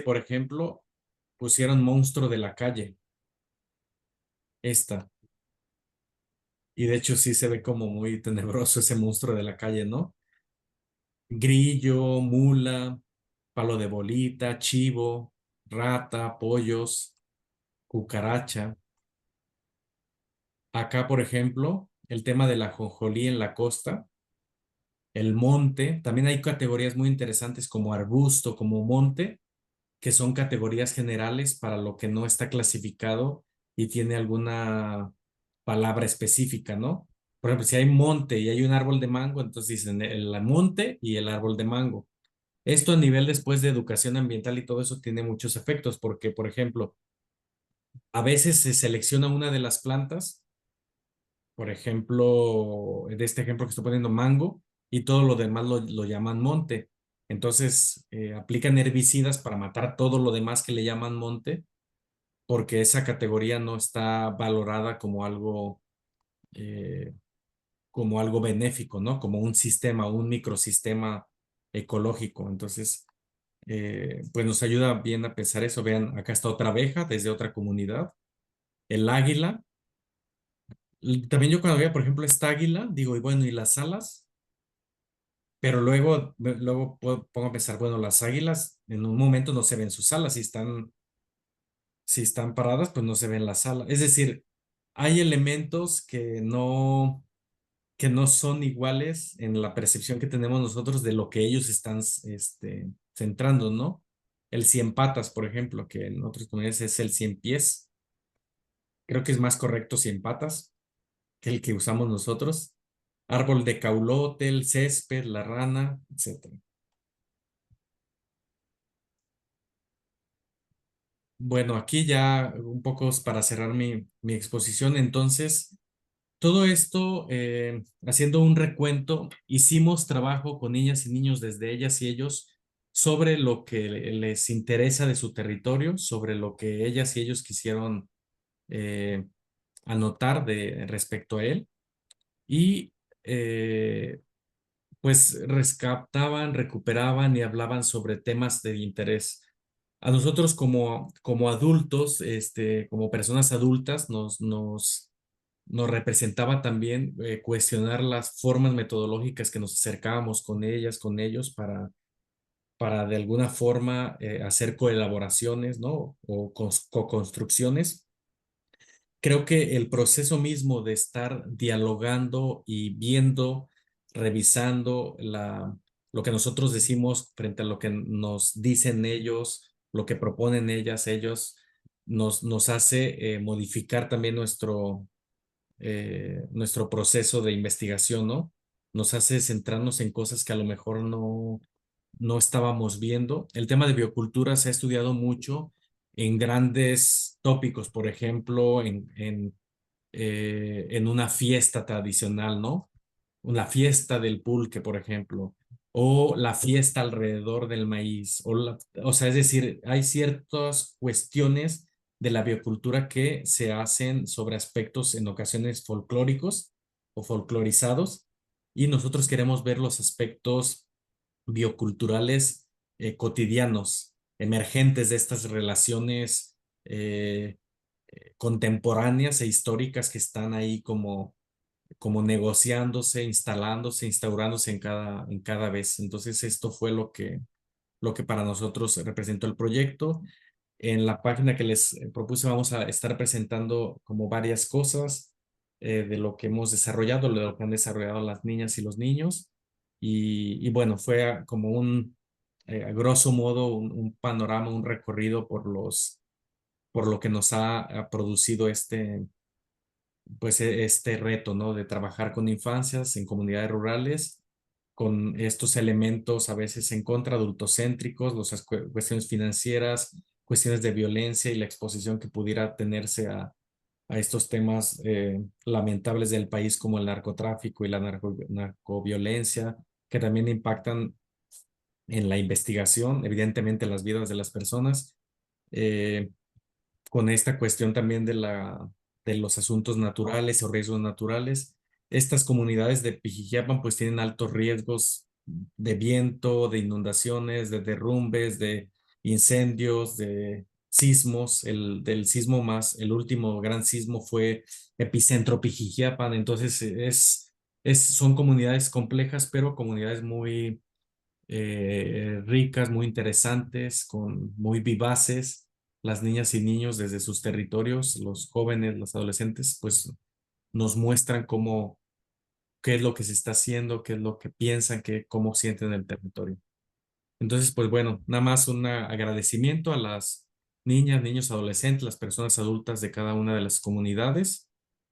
por ejemplo, pusieron monstruo de la calle, esta. Y de hecho sí se ve como muy tenebroso ese monstruo de la calle, ¿no? Grillo, mula, palo de bolita, chivo, rata, pollos, cucaracha. Acá, por ejemplo, el tema de la ajonjolí en la costa, el monte, también hay categorías muy interesantes como arbusto, como monte, que son categorías generales para lo que no está clasificado y tiene alguna palabra específica, ¿no? Por ejemplo, si hay monte y hay un árbol de mango, entonces dicen el monte y el árbol de mango. Esto a nivel después de educación ambiental y todo eso tiene muchos efectos porque, por ejemplo, a veces se selecciona una de las plantas, por ejemplo, de este ejemplo que estoy poniendo, mango, y todo lo demás lo llaman monte. Entonces, aplican herbicidas para matar todo lo demás que le llaman monte, porque esa categoría no está valorada eh, como algo benéfico, ¿no? Como un sistema, un microsistema ecológico. Entonces, pues nos ayuda bien a pensar eso. Vean, acá está otra abeja desde otra comunidad, el águila. También yo cuando veía, por ejemplo, esta águila, digo, y bueno, ¿y las alas? Pero luego pongo a pensar, bueno, las águilas en un momento no se ven sus alas, si están paradas, pues no se ven las alas. Es decir, hay elementos que no son iguales en la percepción que tenemos nosotros de lo que ellos están centrando, ¿no? El cien patas, por ejemplo, que en otras comunidades es el cien pies. Creo que es más correcto cien patas que el que usamos nosotros. Árbol de caulote, el césped, la rana, etcétera. Bueno, aquí ya un poco para cerrar mi exposición. Entonces, todo esto, haciendo un recuento, hicimos trabajo con niñas y niños desde ellas y ellos sobre lo que les interesa de su territorio, sobre lo que ellas y ellos quisieron eh, anotar respecto a él. Y pues rescataban, recuperaban y hablaban sobre temas de interés. A nosotros como adultos, como personas adultas, nos representaba también cuestionar las formas metodológicas que nos acercábamos con ellas, con ellos, para de alguna forma hacer coelaboraciones, ¿no? O co-construcciones. Creo que el proceso mismo de estar dialogando y viendo, revisando lo que nosotros decimos frente a lo que nos dicen ellos, lo que proponen ellas, ellos, nos hace modificar también nuestro proceso de investigación, ¿no? Nos hace centrarnos en cosas que a lo mejor no estábamos viendo. El tema de biocultura se ha estudiado mucho en grandes tópicos, por ejemplo, en una fiesta tradicional, ¿no? la fiesta del pulque, por ejemplo, o la fiesta alrededor del maíz, o sea, es decir, hay ciertas cuestiones de la biocultura que se hacen sobre aspectos en ocasiones folclóricos o folclorizados, y nosotros queremos ver los aspectos bioculturales cotidianos, emergentes de estas relaciones contemporáneas e históricas que están ahí como negociándose, instalándose, instaurándose en cada vez. Entonces, esto fue lo que para nosotros representó el proyecto. En la página que les propuse vamos a estar presentando como varias cosas de lo que hemos desarrollado, de lo que han desarrollado las niñas y los niños. Y bueno, fue como a grosso modo, un panorama, un recorrido por lo que nos ha producido pues este reto, ¿no? De trabajar con infancias en comunidades rurales, con estos elementos a veces en contra, adultocéntricos, las cuestiones financieras, cuestiones de violencia y la exposición que pudiera tenerse a estos temas lamentables del país como el narcotráfico y la narcoviolencia, que también impactan en la investigación, evidentemente en las vidas de las personas. Eh, con esta cuestión también de los asuntos naturales o riesgos naturales. Estas comunidades de Pijijiapan pues tienen altos riesgos de viento, de inundaciones, de derrumbes, de incendios, de sismos. Del sismo el último gran sismo fue epicentro Pijijiapan. Entonces son comunidades complejas, pero comunidades muy ricas, muy interesantes, muy vivaces. Las niñas y niños desde sus territorios, los jóvenes, los adolescentes, pues nos muestran qué es lo que se está haciendo, qué es lo que piensan, cómo sienten el territorio. Entonces, pues bueno, nada más un agradecimiento a las niñas, niños, adolescentes, las personas adultas de cada una de las comunidades,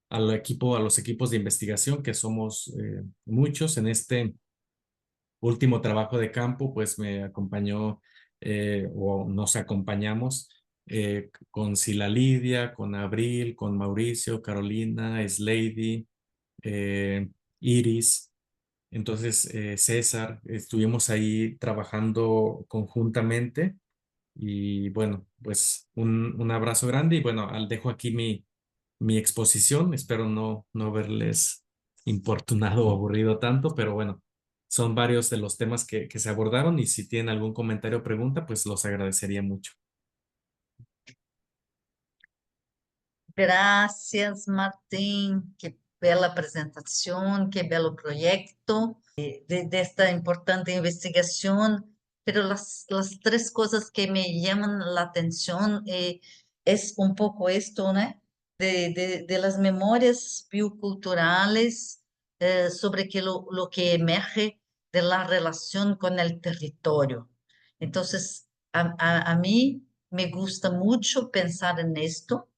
a los equipos de investigación, que somos muchos en este último trabajo de campo, pues me acompañó o nos acompañamos con Sila Lidia, con Abril, con Mauricio, Carolina, Slady, eh, Iris. Entonces, César, estuvimos ahí trabajando conjuntamente y bueno, pues un abrazo grande y bueno, dejo aquí mi exposición. Espero no verles importunado o aburrido tanto, pero bueno, son varios de los temas que se abordaron y si tienen algún comentario o pregunta, pues los agradecería mucho. Gracias, Martín. Qué bela presentación, qué bello proyecto de esta importante investigación. Pero las tres cosas que me llaman la atención es un poco esto, ¿no? De las memorias bioculturales sobre lo que emerge de la relación con el territorio. Entonces, a mí me gusta mucho pensar en esto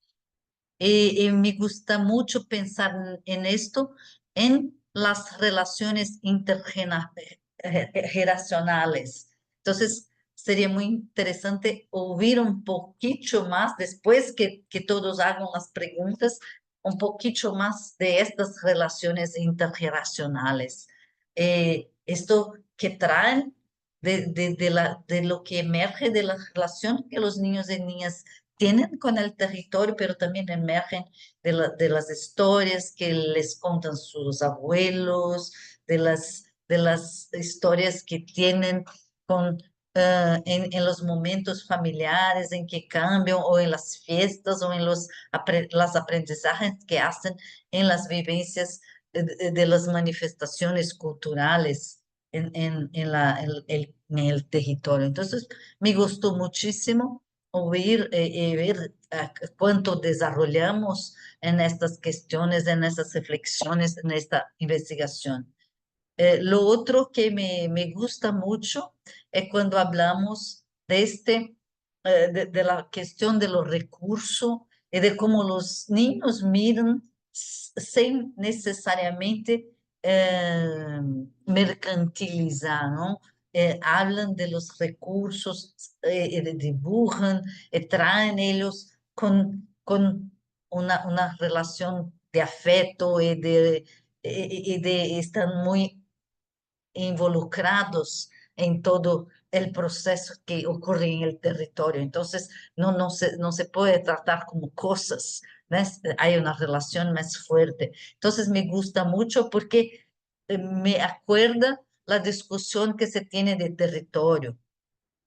y me gusta mucho pensar en esto, en las relaciones intergeneracionales. Entonces, sería muy interesante oír un poquito más, después que todos hagan las preguntas, un poquito más de estas relaciones intergeneracionales. Esto que traen de lo que emerge de la relación que los niños y niñas tienen con el territorio, pero también emergen de las historias que les contan sus abuelos, de las historias que tienen en los momentos familiares en que cambian, o en las fiestas, o en las aprendizajes que hacen en las vivencias de las manifestaciones culturales en el territorio. Entonces, me gustó muchísimo oír y ver cuánto desarrollamos en estas cuestiones, en estas reflexiones, en esta investigación. Lo otro que me gusta mucho es cuando hablamos de la cuestión de los recursos y de cómo los niños miran sin necesariamente mercantilizar, ¿no? Hablan de los recursos, dibujan, traen ellos con una relación de afecto y están muy involucrados en todo el proceso que ocurre en el territorio. Entonces, no se puede tratar como cosas, ¿no? Hay una relación más fuerte. Entonces, me gusta mucho porque me acuerda la discusión que se tiene de territorio.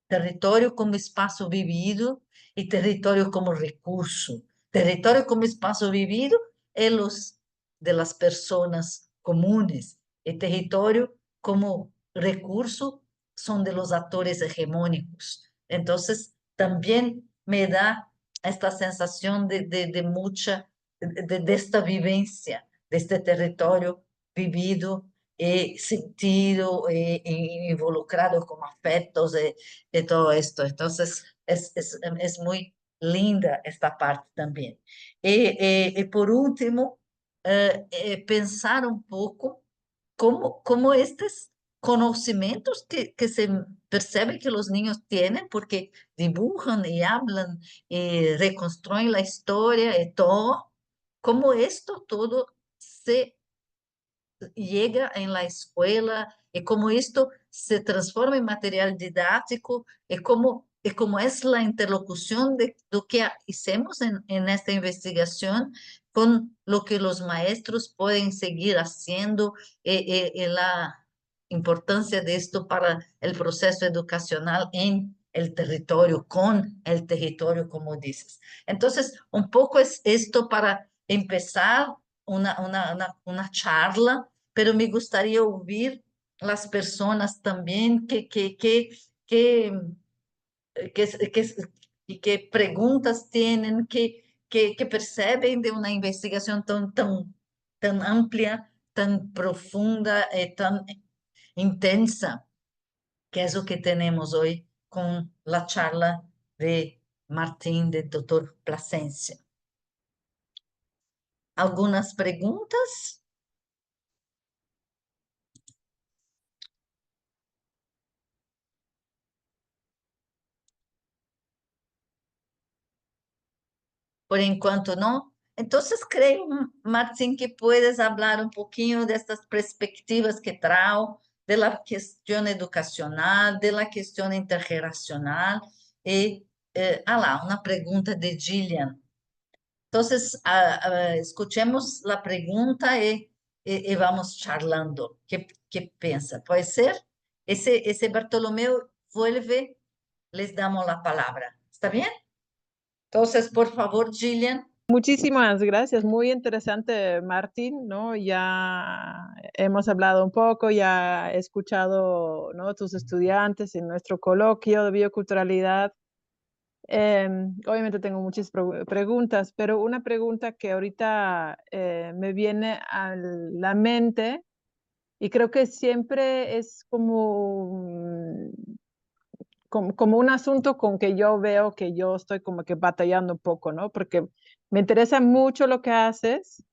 Território como espaço vivido e território como recurso. Território como espaço vivido é los de las personas comunes e território como recurso son de los actores hegemónicos. Entonces, también me da esta sensación de mucha, de esta vivencia, de este territorio vivido sentido, involucrado con afectos de todo esto. Entonces, es muy linda esta parte también. Y por último, pensar un poco cómo estos conocimientos que se percibe que los niños tienen, porque dibujan y hablan y reconstruyen la historia y todo, cómo esto todo se llega en la escuela y cómo esto se transforma en material didáctico y cómo es la interlocución de lo que hicimos en esta investigación con lo que los maestros pueden seguir haciendo y la importancia de esto para el proceso educacional en el territorio, con el territorio, como dices. Entonces, un poco es esto para empezar una charla, pero me gustaría oír las personas también que, que preguntas tienen, que perciben de una investigación tan amplia, tan profunda, tan intensa, que es lo que tenemos hoy con la charla de Martín, del doctor Plasencia. ¿Algunas preguntas? Por enquanto no. Entonces creo, Martín, que puedes hablar un poquito de estas perspectivas que traigo de la cuestión educacional, de la cuestión intergeneracional y, una pregunta de Gillian. Entonces, escuchemos la pregunta y vamos charlando. ¿Qué piensa? ¿Puede ser? Ese Bartolomeo vuelve, les damos la palabra. ¿Está bien? Entonces, por favor, Gillian. Muchísimas gracias, muy interesante, Martín, ¿no? Ya hemos hablado un poco, ya he escuchado, ¿no?, tus estudiantes en nuestro coloquio de bioculturalidad. Obviamente tengo muchas preguntas, pero una pregunta que ahorita me viene a la mente y creo que siempre es como un asunto con que yo veo que yo estoy como que batallando un poco, ¿no? Porque me interesa mucho lo que haces,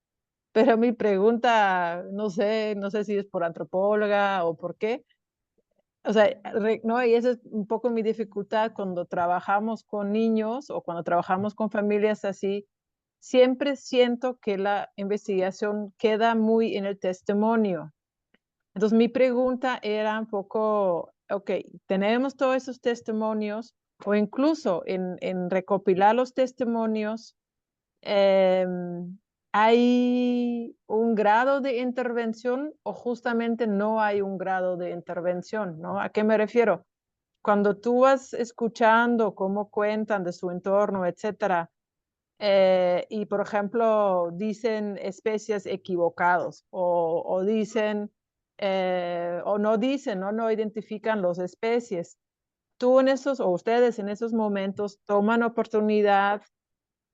pero mi pregunta, no sé si es por antropóloga o por qué. O sea, ¿no? Y esa es un poco mi dificultad cuando trabajamos con niños o cuando trabajamos con familias así. Siempre siento que la investigación queda muy en el testimonio. Entonces, mi pregunta era un poco, ok, tenemos todos esos testimonios o incluso en recopilar los testimonios, ¿hay un grado de intervención o justamente no hay un grado de intervención? ¿No? ¿A qué me refiero? Cuando tú vas escuchando cómo cuentan de su entorno, etcétera, y por ejemplo dicen especies equivocados o dicen o no dicen, no identifican las especies. Tú en esos, o ustedes en esos momentos toman oportunidad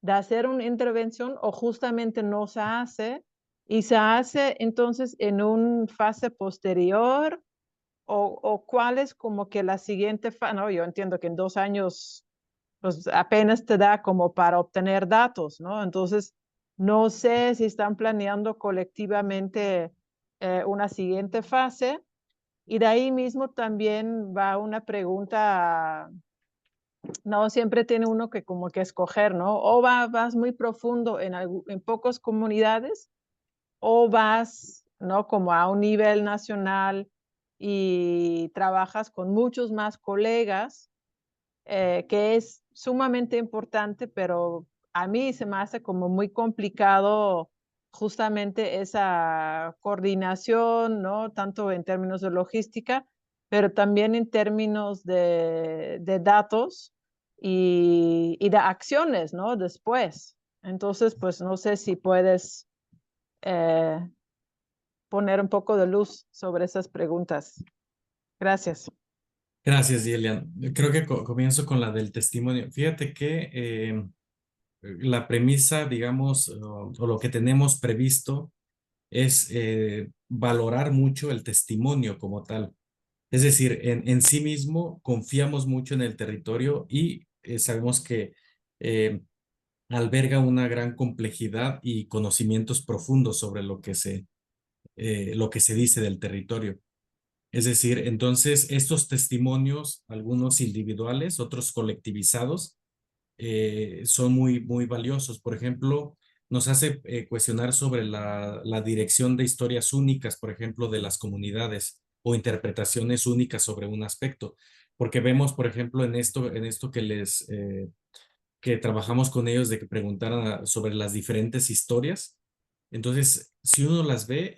de hacer una intervención o justamente no se hace y se hace entonces en una fase posterior o cuál es como que la siguiente fase. No, yo entiendo que en 2 años pues apenas te da como para obtener datos, ¿no? Entonces, no sé si están planeando colectivamente una siguiente fase. Y de ahí mismo también va una pregunta, no siempre tiene uno que como que escoger, ¿no? O vas muy profundo en pocas comunidades o vas, ¿no? Como a un nivel nacional y trabajas con muchos más colegas, que es sumamente importante, pero a mí se me hace como muy complicado justamente esa coordinación, ¿no? Tanto en términos de logística, pero también en términos de datos y de acciones, ¿no? Después. Entonces, pues no sé si puedes eh, poner un poco de luz sobre esas preguntas. Gracias. Gracias, Yelian. Creo que comienzo con la del testimonio. Fíjate que la premisa, digamos, o lo que tenemos previsto es valorar mucho el testimonio como tal. Es decir, en sí mismo confiamos mucho en el territorio y sabemos que alberga una gran complejidad y conocimientos profundos sobre lo que se dice del territorio. Es decir, entonces estos testimonios, algunos individuales, otros colectivizados, son muy valiosos. Por ejemplo, nos hace cuestionar sobre la dirección de historias únicas, por ejemplo, de las comunidades o interpretaciones únicas sobre un aspecto. Porque vemos, por ejemplo, en esto que trabajamos con ellos de que preguntaran sobre las diferentes historias. Entonces, si uno las ve,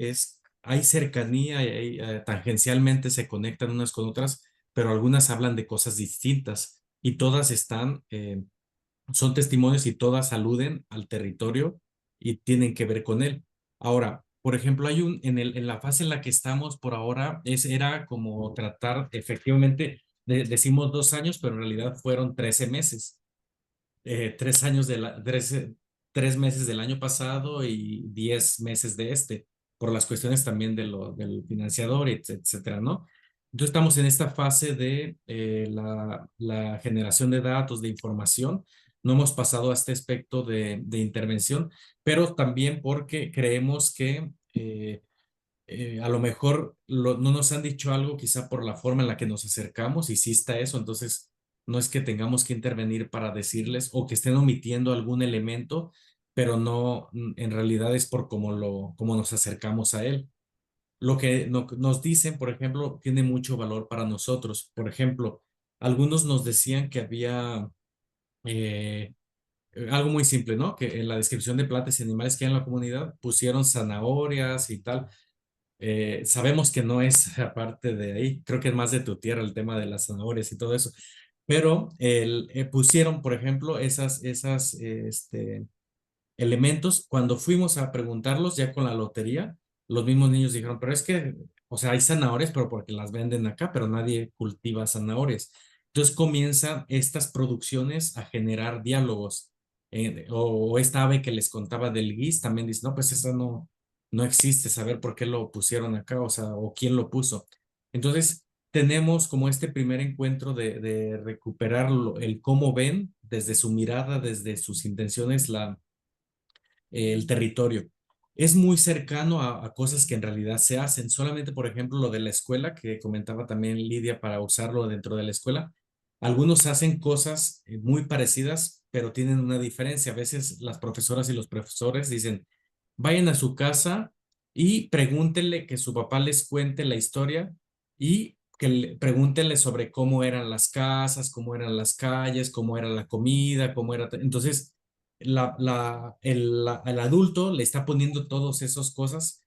hay cercanía y tangencialmente se conectan unas con otras, pero algunas hablan de cosas distintas y todas son testimonios y todas aluden al territorio y tienen que ver con él. Ahora, por ejemplo, en la fase en la que estamos por ahora, era como tratar efectivamente, decimos 2 años, pero en realidad fueron 13 meses. 3 años 3 meses del año pasado y 10 meses de este, por las cuestiones también del financiador, etcétera, ¿no? Entonces estamos en esta fase de la generación de datos, de información. No hemos pasado a este aspecto de intervención, pero también porque creemos que a lo mejor no nos han dicho algo quizá por la forma en la que nos acercamos y sí está eso, entonces no es que tengamos que intervenir para decirles o que estén omitiendo algún elemento, pero no, en realidad es por cómo nos acercamos a él. Lo que nos dicen, por ejemplo, tiene mucho valor para nosotros. Por ejemplo, algunos nos decían que había eh, algo muy simple, ¿no? Que en la descripción de plantas y animales que hay en la comunidad pusieron zanahorias y tal. Sabemos que no es aparte de ahí, creo que es más de tu tierra el tema de las zanahorias y todo eso, pero pusieron, por ejemplo, elementos. Cuando fuimos a preguntarlos ya con la lotería, los mismos niños dijeron, pero es que, o sea, hay zanahorias, pero porque las venden acá, pero nadie cultiva zanahorias. Entonces comienzan estas producciones a generar diálogos. O esta ave que les contaba del guis también dice, no, pues esa no existe, saber por qué lo pusieron acá, o sea, o quién lo puso. Entonces, tenemos como este primer encuentro de recuperar el cómo ven desde su mirada, desde sus intenciones, el territorio. Es muy cercano a cosas que en realidad se hacen. Solamente, por ejemplo, lo de la escuela, que comentaba también Lidia para usarlo dentro de la escuela. Algunos hacen cosas muy parecidas, pero tienen una diferencia. A veces las profesoras y los profesores dicen, vayan a su casa y pregúntenle que su papá les cuente la historia y que pregúntenle sobre cómo eran las casas, cómo eran las calles, cómo era la comida, cómo era. Entonces, el adulto le está poniendo todas esas cosas.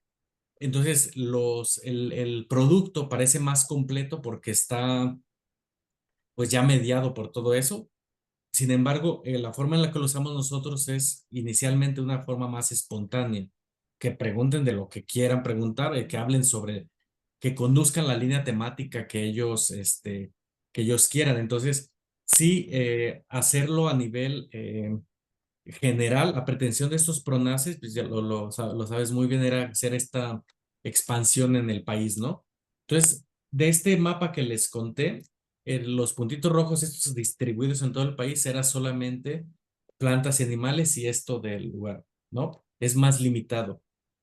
Entonces, el producto parece más completo porque está pues ya mediado por todo eso. Sin embargo, la forma en la que lo usamos nosotros es inicialmente una forma más espontánea, que pregunten de lo que quieran preguntar, que hablen sobre, que conduzcan la línea temática que ellos quieran. Entonces, sí, hacerlo a nivel general, la pretensión de estos pronaces, pues ya lo sabes muy bien, era hacer esta expansión en el país, ¿no? Entonces, de este mapa que les conté, los puntitos rojos, estos distribuidos en todo el país, era solamente plantas y animales y esto del lugar, ¿no? Es más limitado.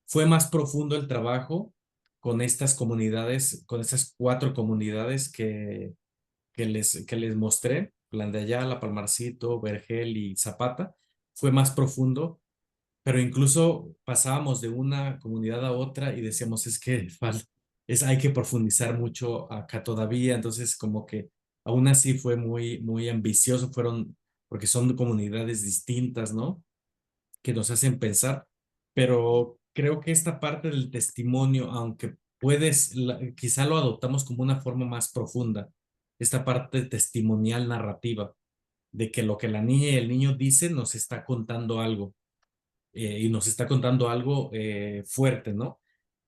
Fue más profundo el trabajo con estas comunidades, con estas 4 comunidades que les mostré, Plan de Ayala, Palmarcito, Vergel y Zapata, fue más profundo, pero incluso pasábamos de una comunidad a otra y decíamos, es que hay que profundizar mucho acá todavía, entonces como que aún así fue muy ambicioso, porque son comunidades distintas, ¿no? Que nos hacen pensar, pero creo que esta parte del testimonio, aunque quizá lo adoptamos como una forma más profunda, esta parte testimonial narrativa, de que lo que la niña y el niño dicen nos está contando algo, y nos está contando algo fuerte, ¿no?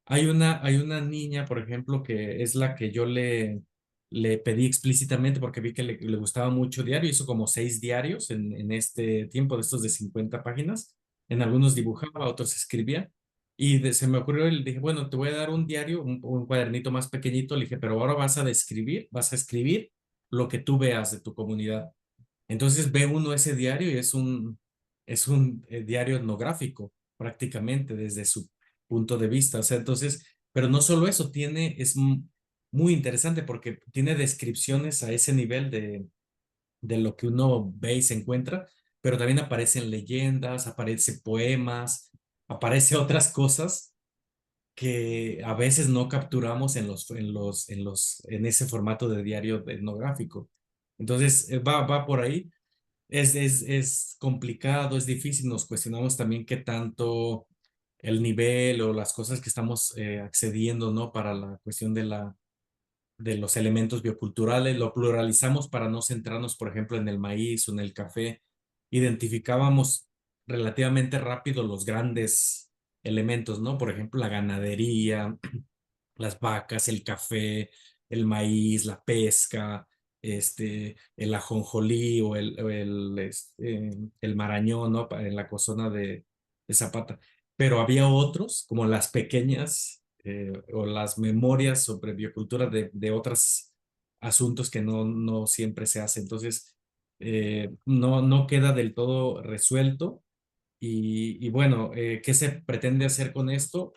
Hay una niña, por ejemplo, que es la que yo le pedí explícitamente porque vi que le gustaba mucho diario, hizo como 6 diarios en este tiempo de estos de 50 páginas. En algunos dibujaba, otros escribía. Y se me ocurrió y le dije, bueno, te voy a dar un diario, un cuadernito más pequeñito. Le dije, pero ahora vas a escribir lo que tú veas de tu comunidad. Entonces ve uno ese diario y es un diario etnográfico, prácticamente desde su punto de vista. O sea, entonces, pero no solo eso, muy interesante porque tiene descripciones a ese nivel de lo que uno ve y se encuentra, pero también aparecen leyendas, aparecen poemas, aparece otras cosas que a veces no capturamos en ese formato de diario etnográfico. Entonces, va por ahí. Es complicado, es difícil, nos cuestionamos también qué tanto el nivel o las cosas que estamos accediendo, ¿no? Para la cuestión de los elementos bioculturales, lo pluralizamos para no centrarnos, por ejemplo, en el maíz o en el café. Identificábamos relativamente rápido los grandes elementos, ¿no? Por ejemplo, la ganadería, las vacas, el café, el maíz, la pesca, el ajonjolí o el marañón, ¿no? En la cozona de Zapata. Pero había otros, como las pequeñas o las memorias sobre biocultura de otros asuntos que no siempre se hace. Entonces, no queda del todo resuelto. Y bueno, ¿qué se pretende hacer con esto?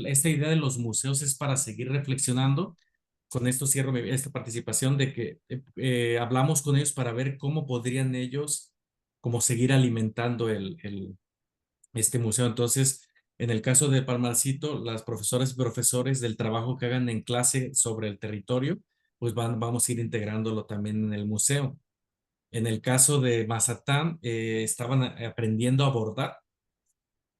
Esta idea de los museos es para seguir reflexionando. Con esto cierro esta participación de que hablamos con ellos para ver cómo podrían ellos como seguir alimentando este museo. Entonces, en el caso de Palmarcito, las profesoras y profesores del trabajo que hagan en clase sobre el territorio, pues vamos a ir integrándolo también en el museo. En el caso de Mazatán, estaban aprendiendo a bordar.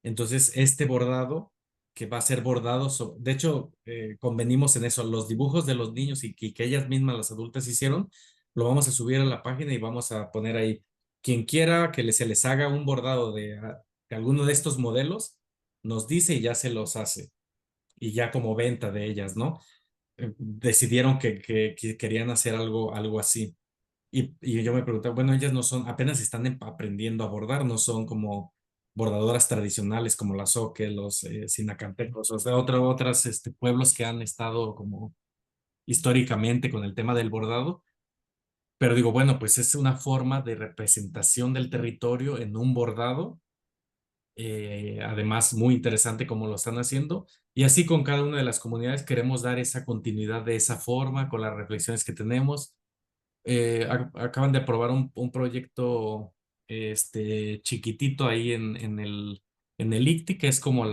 Entonces, este bordado, que va a ser bordado, de hecho, convenimos en eso, los dibujos de los niños y que ellas mismas, las adultas, hicieron, lo vamos a subir a la página y vamos a poner ahí, quien quiera que se les haga un bordado de alguno de estos modelos, nos dice y ya se los hace. Y ya como venta de ellas, ¿no? Decidieron que querían hacer algo así. Y yo me preguntaba, bueno, ellas no son, apenas están aprendiendo a bordar, no son como bordadoras tradicionales como las Oque, los sinacantecos, o sea, otras pueblos que han estado como históricamente con el tema del bordado. Pero digo, bueno, pues es una forma de representación del territorio en un bordado, además muy interesante como lo están haciendo. Y así con cada una de las comunidades queremos dar esa continuidad de esa forma, con las reflexiones que tenemos acaban de aprobar un proyecto chiquitito ahí en el ICTI, que es como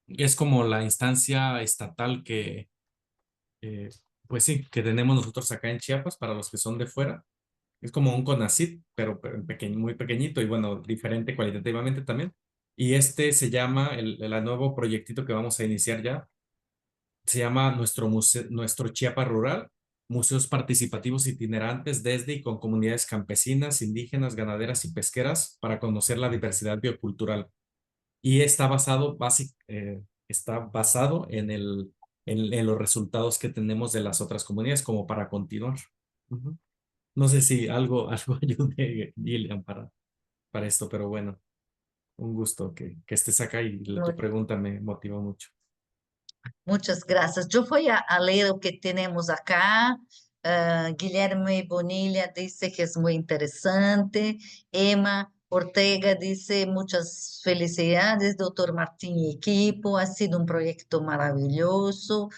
es como la instancia estatal eh, pues sí, que tenemos nosotros acá en Chiapas para los que son de fuera. Es como un CONACYT, pero muy pequeñito y bueno, diferente cualitativamente también. Y se llama, el nuevo proyectito que vamos a iniciar ya, se llama nuestro Chiapas Rural, museos participativos itinerantes desde y con comunidades campesinas, indígenas, ganaderas y pesqueras para conocer la diversidad biocultural. Y está basado en los resultados que tenemos de las otras comunidades como para continuar. Ujú. No sé si algo ayude, Gillian, para esto, pero bueno, un gusto que estés acá y tu Muy- pregunta me motiva mucho. Muchas gracias. Yo voy a leer lo que tenemos acá. Guilherme Bonilla dice que es muy interesante. Emma Ortega dice muchas felicidades, doctor Martín y equipo. Ha sido un proyecto maravilloso.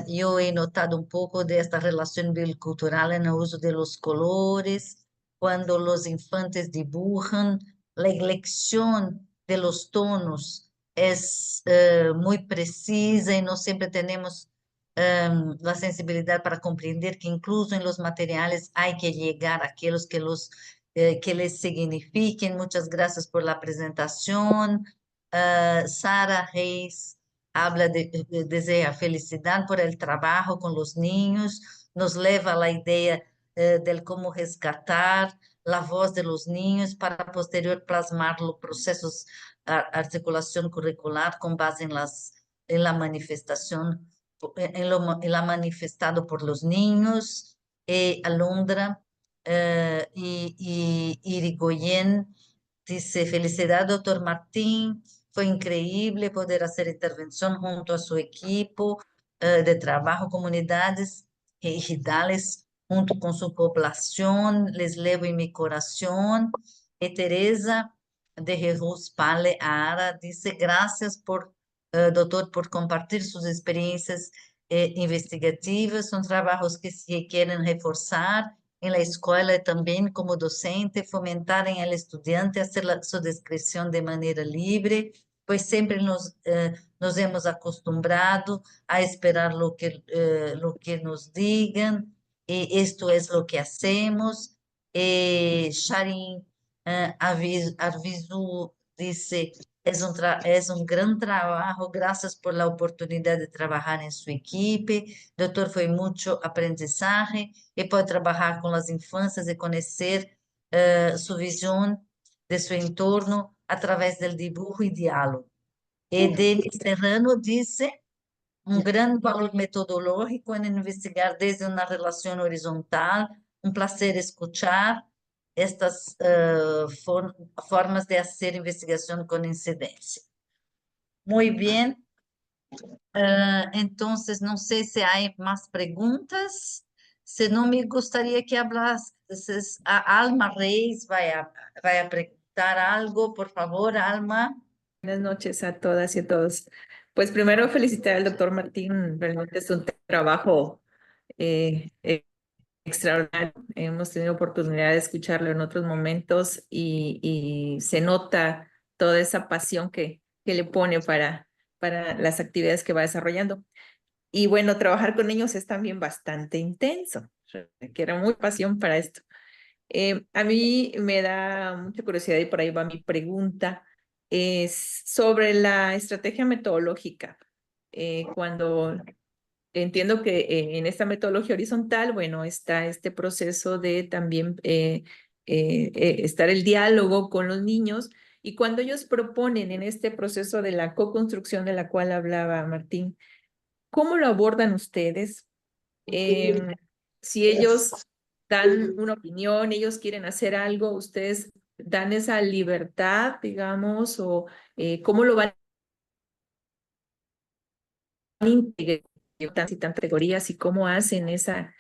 Yo he notado un poco de esta relación bicultural en el uso de los colores, cuando los infantes dibujan. la elección de los tonos es muy precisa y no siempre tenemos la sensibilidad para comprender que incluso en los materiales hay que llegar a aquellos que les signifiquen. Muchas gracias por la presentación. Sara Reis habla desea felicidad por el trabajo con los niños, nos lleva a la idea del cómo rescatar la voz de los niños para posterior plasmar los procesos articulación curricular con base en la manifestación, en la manifestado por los niños. Alondra y Irigoyen dice, felicidad, doctor Martín, fue increíble poder hacer intervención junto a su equipo de trabajo, comunidades digitales junto con su población, les levo en mi corazón. Y Teresa de Jesús Pale Ara dice, gracias doctor, por compartir sus experiencias investigativas, son trabajos que se quieren reforzar en la escuela y también como docente, fomentar en el estudiante hacer su descripción de manera libre, pues siempre nos hemos acostumbrado a esperar lo que nos digan, y esto es lo que hacemos. Sharin Arvizu dice, es un gran trabajo, gracias por la oportunidad de trabajar en su equipo. Doctor, fue mucho aprendizaje y puede trabajar con las infancias y conocer su visión de su entorno a través del dibujo y diálogo. Denis Serrano dice, un gran valor metodológico en investigar desde una relación horizontal, un placer escuchar estas formas de hacer investigación con incidencia. Muy bien, entonces no sé si hay más preguntas. Si no, me gustaría que hablases a Alma Reis, vaya a preguntar algo, por favor, Alma. Buenas noches a todas y a todos. Pues primero felicitar al doctor Martín, realmente es un trabajo extraordinario. Hemos tenido oportunidad de escucharlo en otros momentos y se nota toda esa pasión que le pone para las actividades que va desarrollando. Y bueno, trabajar con niños es también bastante intenso, requiere mucha pasión para esto. A mí me da mucha curiosidad y por ahí va mi pregunta, es sobre la estrategia metodológica. Cuando entiendo que en esta metodología horizontal, bueno, está este proceso de también estar el diálogo con los niños, y cuando ellos proponen en este proceso de la co-construcción de la cual hablaba Martín, ¿cómo lo abordan ustedes? Si ellos dan una opinión, ellos quieren hacer algo, ustedes dan esa libertad, digamos, o cómo lo van a integrar tantas y tantas categorías y cómo hacen esa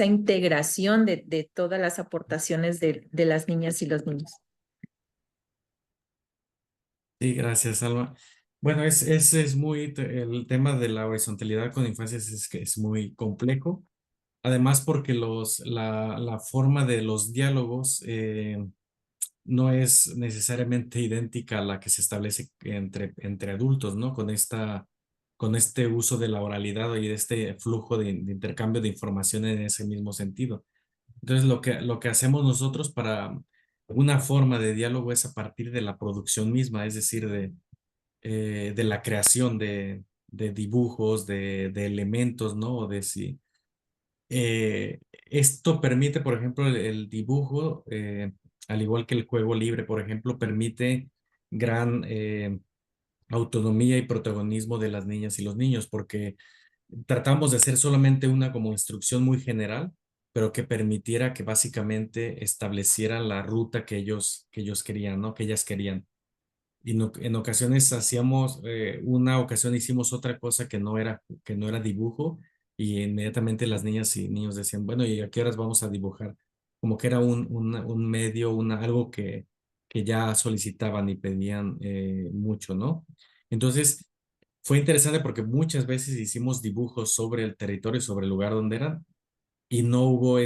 integración de todas las aportaciones de las niñas y los niños. Sí, gracias, Alma. Bueno, es muy, el tema de la horizontalidad con infancias que es muy complejo. Además, porque la forma de los diálogos no es necesariamente idéntica a la que se establece entre adultos, ¿no? Con este uso de la oralidad y de este flujo de intercambio de información en ese mismo sentido. Entonces, lo que hacemos nosotros para una forma de diálogo es a partir de la producción misma, es decir, de la creación de dibujos, de elementos, ¿no? O de si esto permite, por ejemplo, el dibujo, al igual que el juego libre, por ejemplo, permite gran autonomía y protagonismo de las niñas y los niños, porque tratamos de hacer solamente una como instrucción muy general, pero que permitiera que básicamente estableciera la ruta que ellos querían, ¿no? Que ellas querían. Y en ocasiones hacíamos, una ocasión hicimos otra cosa que no era dibujo, y inmediatamente las niñas y niños decían, bueno, ¿y a qué horas vamos a dibujar? Como que era un medio, algo que ya solicitaban y pedían mucho, ¿no? Entonces, fue interesante porque muchas veces hicimos dibujos sobre el territorio, sobre el lugar donde eran, y no hubo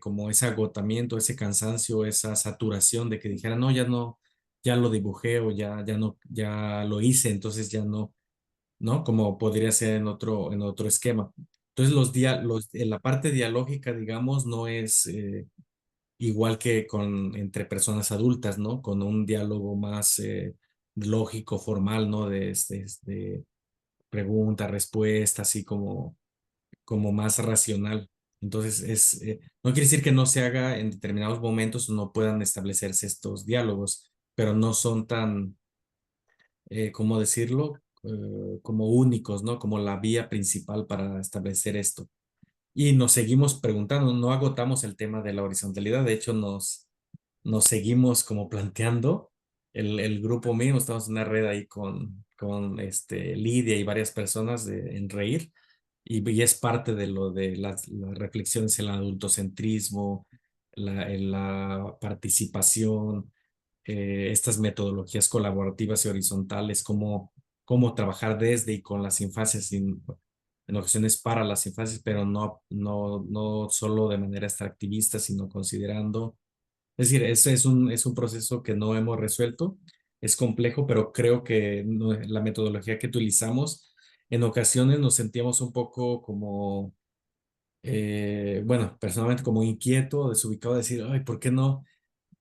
como ese agotamiento, ese cansancio, esa saturación de que dijeran, no, ya no, ya lo dibujé o ya no, ya lo hice, entonces ya no, ¿no? Como podría ser en otro esquema. Entonces en la parte dialógica, digamos, no es igual que entre personas adultas, ¿no? Con un diálogo más lógico, formal, ¿no? De pregunta, respuesta, así como más racional. Entonces, no quiere decir que no se haga en determinados momentos o no puedan establecerse estos diálogos, pero no son tan, ¿cómo decirlo? Como únicos, ¿no? Como la vía principal para establecer esto. Y nos seguimos preguntando, no agotamos el tema de la horizontalidad, de hecho nos seguimos como planteando. El grupo mío, estamos en una red ahí con Lidia y varias personas en Reír, y es parte de lo de las reflexiones en el adultocentrismo, en la participación, estas metodologías colaborativas y horizontales, cómo trabajar desde y con las infancias, en ocasiones para las infancias, pero no solo de manera extractivista, sino considerando, es decir, ese es un proceso que no hemos resuelto, es complejo, pero creo que la metodología que utilizamos, en ocasiones nos sentíamos un poco como, bueno, personalmente como inquieto, desubicado, decir, ay, ¿por qué no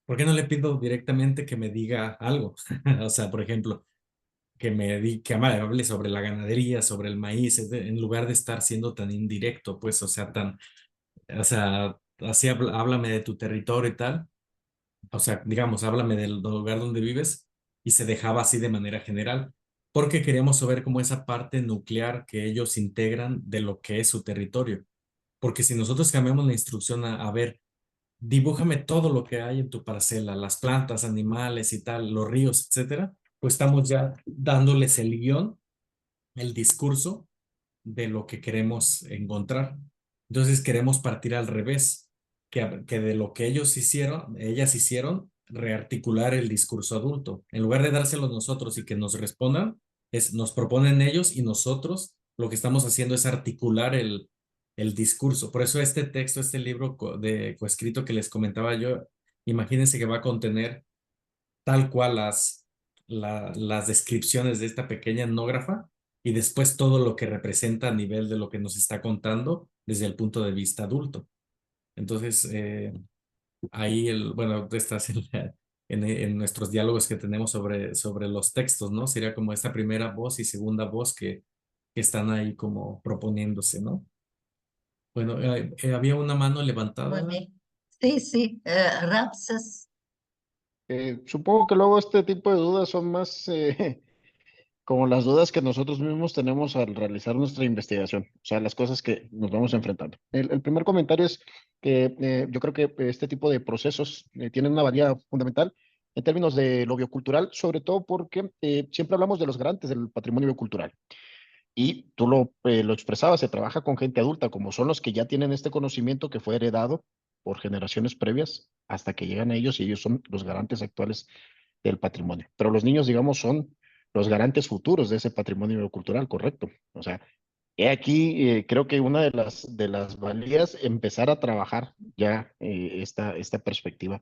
le pido directamente que me diga algo? O sea, por ejemplo, que me hable sobre la ganadería, sobre el maíz, en lugar de estar siendo tan indirecto, pues, o sea, así háblame de tu territorio y tal, o sea, digamos, háblame del lugar donde vives, y se dejaba así de manera general, porque queríamos saber como esa parte nuclear que ellos integran de lo que es su territorio. Porque si nosotros cambiamos la instrucción a ver, dibújame todo lo que hay en tu parcela, las plantas, animales y tal, los ríos, etcétera, pues estamos ya dándoles el guión, el discurso de lo que queremos encontrar. Entonces queremos partir al revés, que de lo que ellas hicieron, rearticular el discurso adulto. En lugar de dárselo nosotros y que nos respondan, nos proponen ellos, y nosotros lo que estamos haciendo es articular el discurso. Por eso este texto, este libro coescrito que les comentaba yo, imagínense que va a contener tal cual las descripciones de esta pequeña etnógrafa, y después todo lo que representa a nivel de lo que nos está contando desde el punto de vista adulto. Entonces, ahí, bueno, tú estás en nuestros diálogos que tenemos sobre los textos, ¿no? Sería como esta primera voz y segunda voz que están ahí como proponiéndose, ¿no? Bueno, había una mano levantada. Muy bien. Sí, sí, Ramses. Supongo que luego este tipo de dudas son más como las dudas que nosotros mismos tenemos al realizar nuestra investigación, o sea, las cosas que nos vamos enfrentando. El primer comentario es que yo creo que este tipo de procesos tienen una valía fundamental en términos de lo biocultural, sobre todo porque siempre hablamos de los garantes del patrimonio biocultural. Y tú lo expresabas, se trabaja con gente adulta, como son los que ya tienen este conocimiento que fue heredado por generaciones previas hasta que llegan a ellos, y ellos son los garantes actuales del patrimonio. Pero los niños, digamos, son los garantes futuros de ese patrimonio cultural, correcto. O sea, he aquí, creo que una de las valías, empezar a trabajar ya esta perspectiva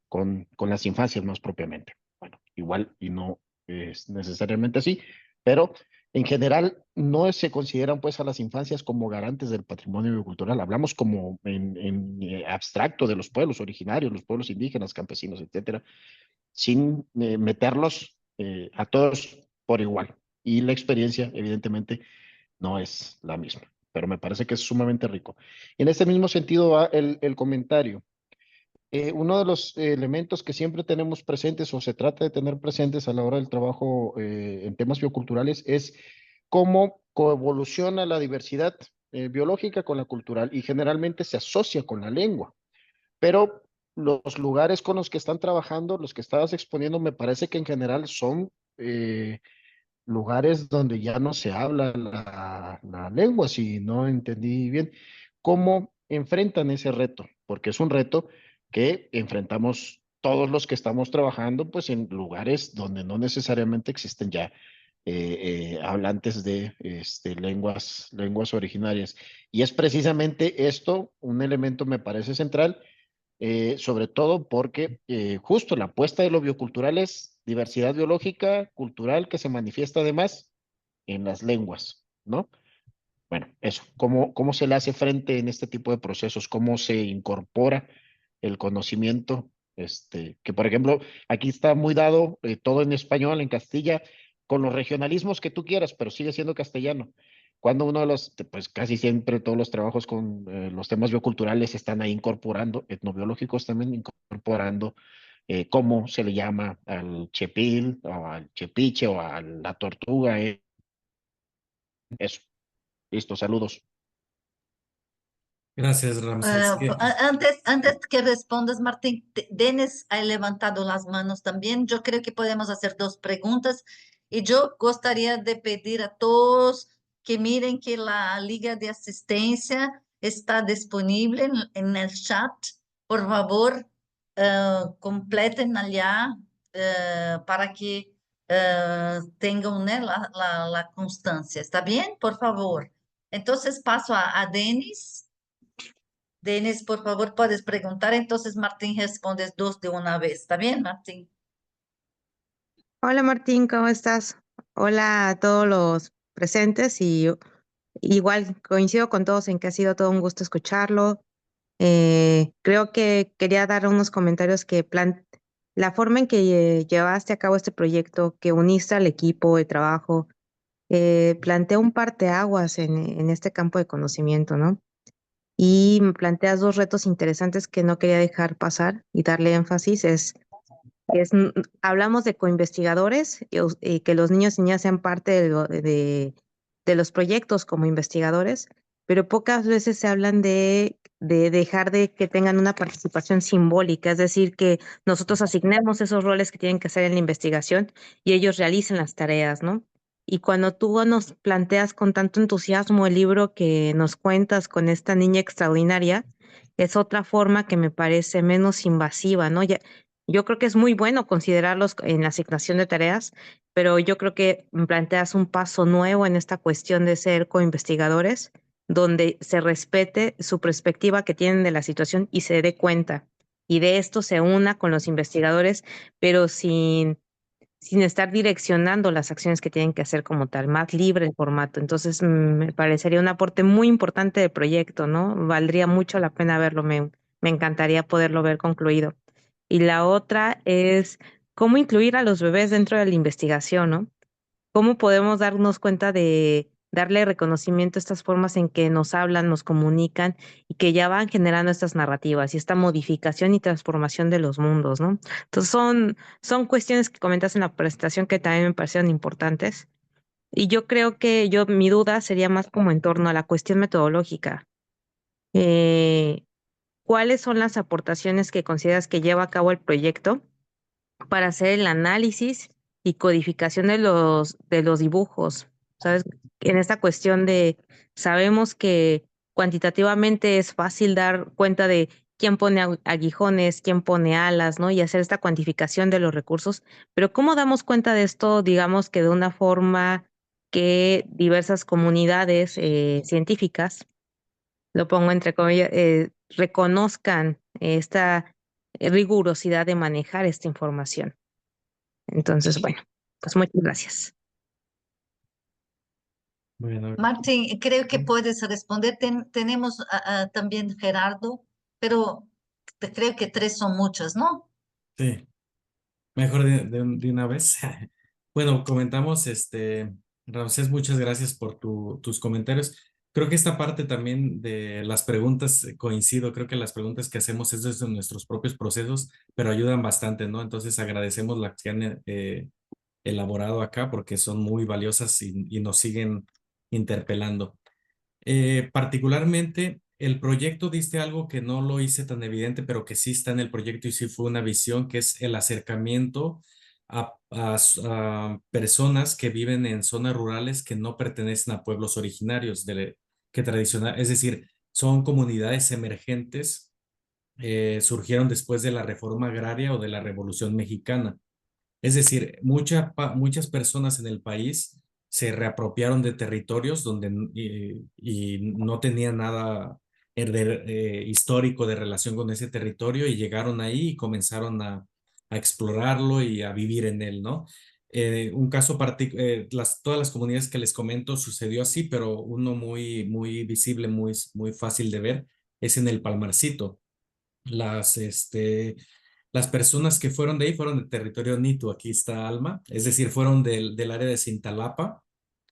con las infancias más propiamente. Bueno, igual y no es necesariamente así, pero en general no se consideran pues a las infancias como garantes del patrimonio cultural. Hablamos como en abstracto de los pueblos originarios, los pueblos indígenas, campesinos, etcétera, sin meterlos a todos por igual. Y la experiencia, evidentemente, no es la misma, pero me parece que es sumamente rico. En este mismo sentido va el comentario. Uno de los elementos que siempre tenemos presentes o se trata de tener presentes a la hora del trabajo en temas bioculturales es cómo coevoluciona la diversidad biológica con la cultural, y generalmente se asocia con la lengua. Pero los lugares con los que están trabajando, los que estabas exponiendo, me parece que en general son lugares donde ya no se habla la lengua, si no entendí bien. ¿Cómo enfrentan ese reto? Porque es un reto que enfrentamos todos los que estamos trabajando, pues en lugares donde no necesariamente existen ya hablantes de lenguas originarias. Y es precisamente esto un elemento, me parece central, sobre todo porque justo la apuesta de lo biocultural es diversidad biológica, cultural, que se manifiesta además en las lenguas, ¿no? Bueno, eso, ¿cómo se le hace frente en este tipo de procesos? ¿Cómo se incorpora el conocimiento? Que por ejemplo, aquí está muy dado todo en español, en Castilla, con los regionalismos que tú quieras, pero sigue siendo castellano. Cuando uno de los, pues casi siempre todos los trabajos con los temas bioculturales están ahí incorporando, etnobiológicos también incorporando cómo se le llama al chepil, o al chepiche, o a la tortuga, eso. Listo, saludos. Gracias, Ramsés. Antes que respondas, Martín, Denis ha levantado las manos también. Yo creo que podemos hacer dos preguntas y yo gustaría de pedir a todos que miren que la Liga de Asistencia está disponible en el chat. Por favor, completen allá para que tengan, ¿no?, la constancia. ¿Está bien? Por favor. Entonces paso a Denis. Denis, por favor, puedes preguntar. Entonces, Martín, respondes dos de una vez. ¿Está bien, Martín? Hola Martín, ¿cómo estás? Hola a todos los presentes y igual coincido con todos en que ha sido todo un gusto escucharlo. Creo que quería dar unos comentarios la forma en que llevaste a cabo este proyecto, que uniste al equipo de trabajo, plantea un parteaguas en este campo de conocimiento, ¿no? Y me planteas dos retos interesantes que no quería dejar pasar y darle énfasis. Hablamos de coinvestigadores y que los niños y niñas sean parte de los proyectos como investigadores, pero pocas veces se hablan de dejar de que tengan una participación simbólica, es decir, que nosotros asignemos esos roles que tienen que hacer en la investigación y ellos realicen las tareas, ¿no? Y cuando tú nos planteas con tanto entusiasmo el libro que nos cuentas con esta niña extraordinaria, es otra forma que me parece menos invasiva, ¿no? Yo creo que es muy bueno considerarlos en la asignación de tareas, pero yo creo que planteas un paso nuevo en esta cuestión de ser coinvestigadores, donde se respete su perspectiva que tienen de la situación y se dé cuenta. Y de esto se una con los investigadores, pero sin estar direccionando las acciones que tienen que hacer como tal, más libre el formato. Entonces, me parecería un aporte muy importante del proyecto, ¿no? Valdría mucho la pena verlo, me encantaría poderlo ver concluido. Y la otra es cómo incluir a los bebés dentro de la investigación, ¿no? ¿Cómo podemos darnos cuenta de darle reconocimiento a estas formas en que nos hablan, nos comunican y que ya van generando estas narrativas y esta modificación y transformación de los mundos, ¿no? Entonces son cuestiones que comentas en la presentación que también me parecieron importantes. Y yo creo que mi duda sería más como en torno a la cuestión metodológica. Eh, ¿Cuáles son las aportaciones que consideras que lleva a cabo el proyecto para hacer el análisis y codificación de los dibujos? ¿Sabes? En esta cuestión sabemos que cuantitativamente es fácil dar cuenta de quién pone aguijones, quién pone alas, ¿no? Y hacer esta cuantificación de los recursos, pero ¿cómo damos cuenta de esto, digamos que de una forma que diversas comunidades científicas, lo pongo entre comillas, reconozcan esta rigurosidad de manejar esta información? Entonces, bueno, pues muchas gracias. Bueno, Martín, creo que puedes responder. Tenemos también Gerardo, pero creo que tres son muchas, ¿no? sí, mejor de una vez. Bueno, comentamos, Ramsés, muchas gracias por tus comentarios. Creo que esta parte también de las preguntas, coincido, creo que las preguntas que hacemos es desde nuestros propios procesos, pero ayudan bastante, ¿no? Entonces agradecemos las que han elaborado acá porque son muy valiosas y nos siguen interpelando. Particularmente, el proyecto diste algo que no lo hice tan evidente, pero que sí está en el proyecto y sí fue una visión, que es el acercamiento a personas que viven en zonas rurales que no pertenecen a pueblos originarios, que tradicional, es decir, son comunidades emergentes, surgieron después de la reforma agraria o de la Revolución Mexicana. Es decir, muchas personas en el país se reapropiaron de territorios donde y no tenían nada histórico de relación con ese territorio y llegaron ahí y comenzaron a a explorarlo y a vivir en él, ¿no? Un caso particular, todas las comunidades que les comento sucedió así, pero uno muy visible, muy fácil de ver, es en el Palmarcito. Las personas que fueron de ahí fueron del territorio Nitu, aquí está Alma, es decir, fueron del área de Cintalapa,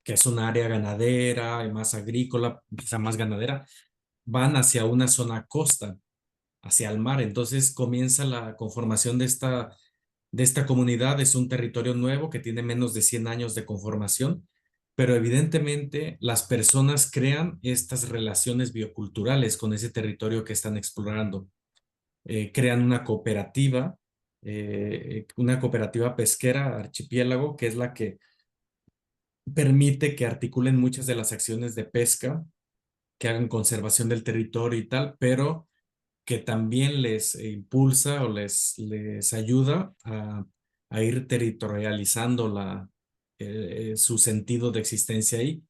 que es una área ganadera y más agrícola, quizá más ganadera, van hacia una zona costa, hacia el mar. Entonces comienza la conformación de esta comunidad. Es un territorio nuevo que tiene menos de 100 años de conformación, pero evidentemente las personas crean estas relaciones bioculturales con ese territorio que están explorando. Crean una cooperativa pesquera, Archipiélago, que es la que permite que articulen muchas de las acciones de pesca, que hagan conservación del territorio y tal, pero que también les impulsa o les ayuda a ir territorializando su sentido de existencia ahí.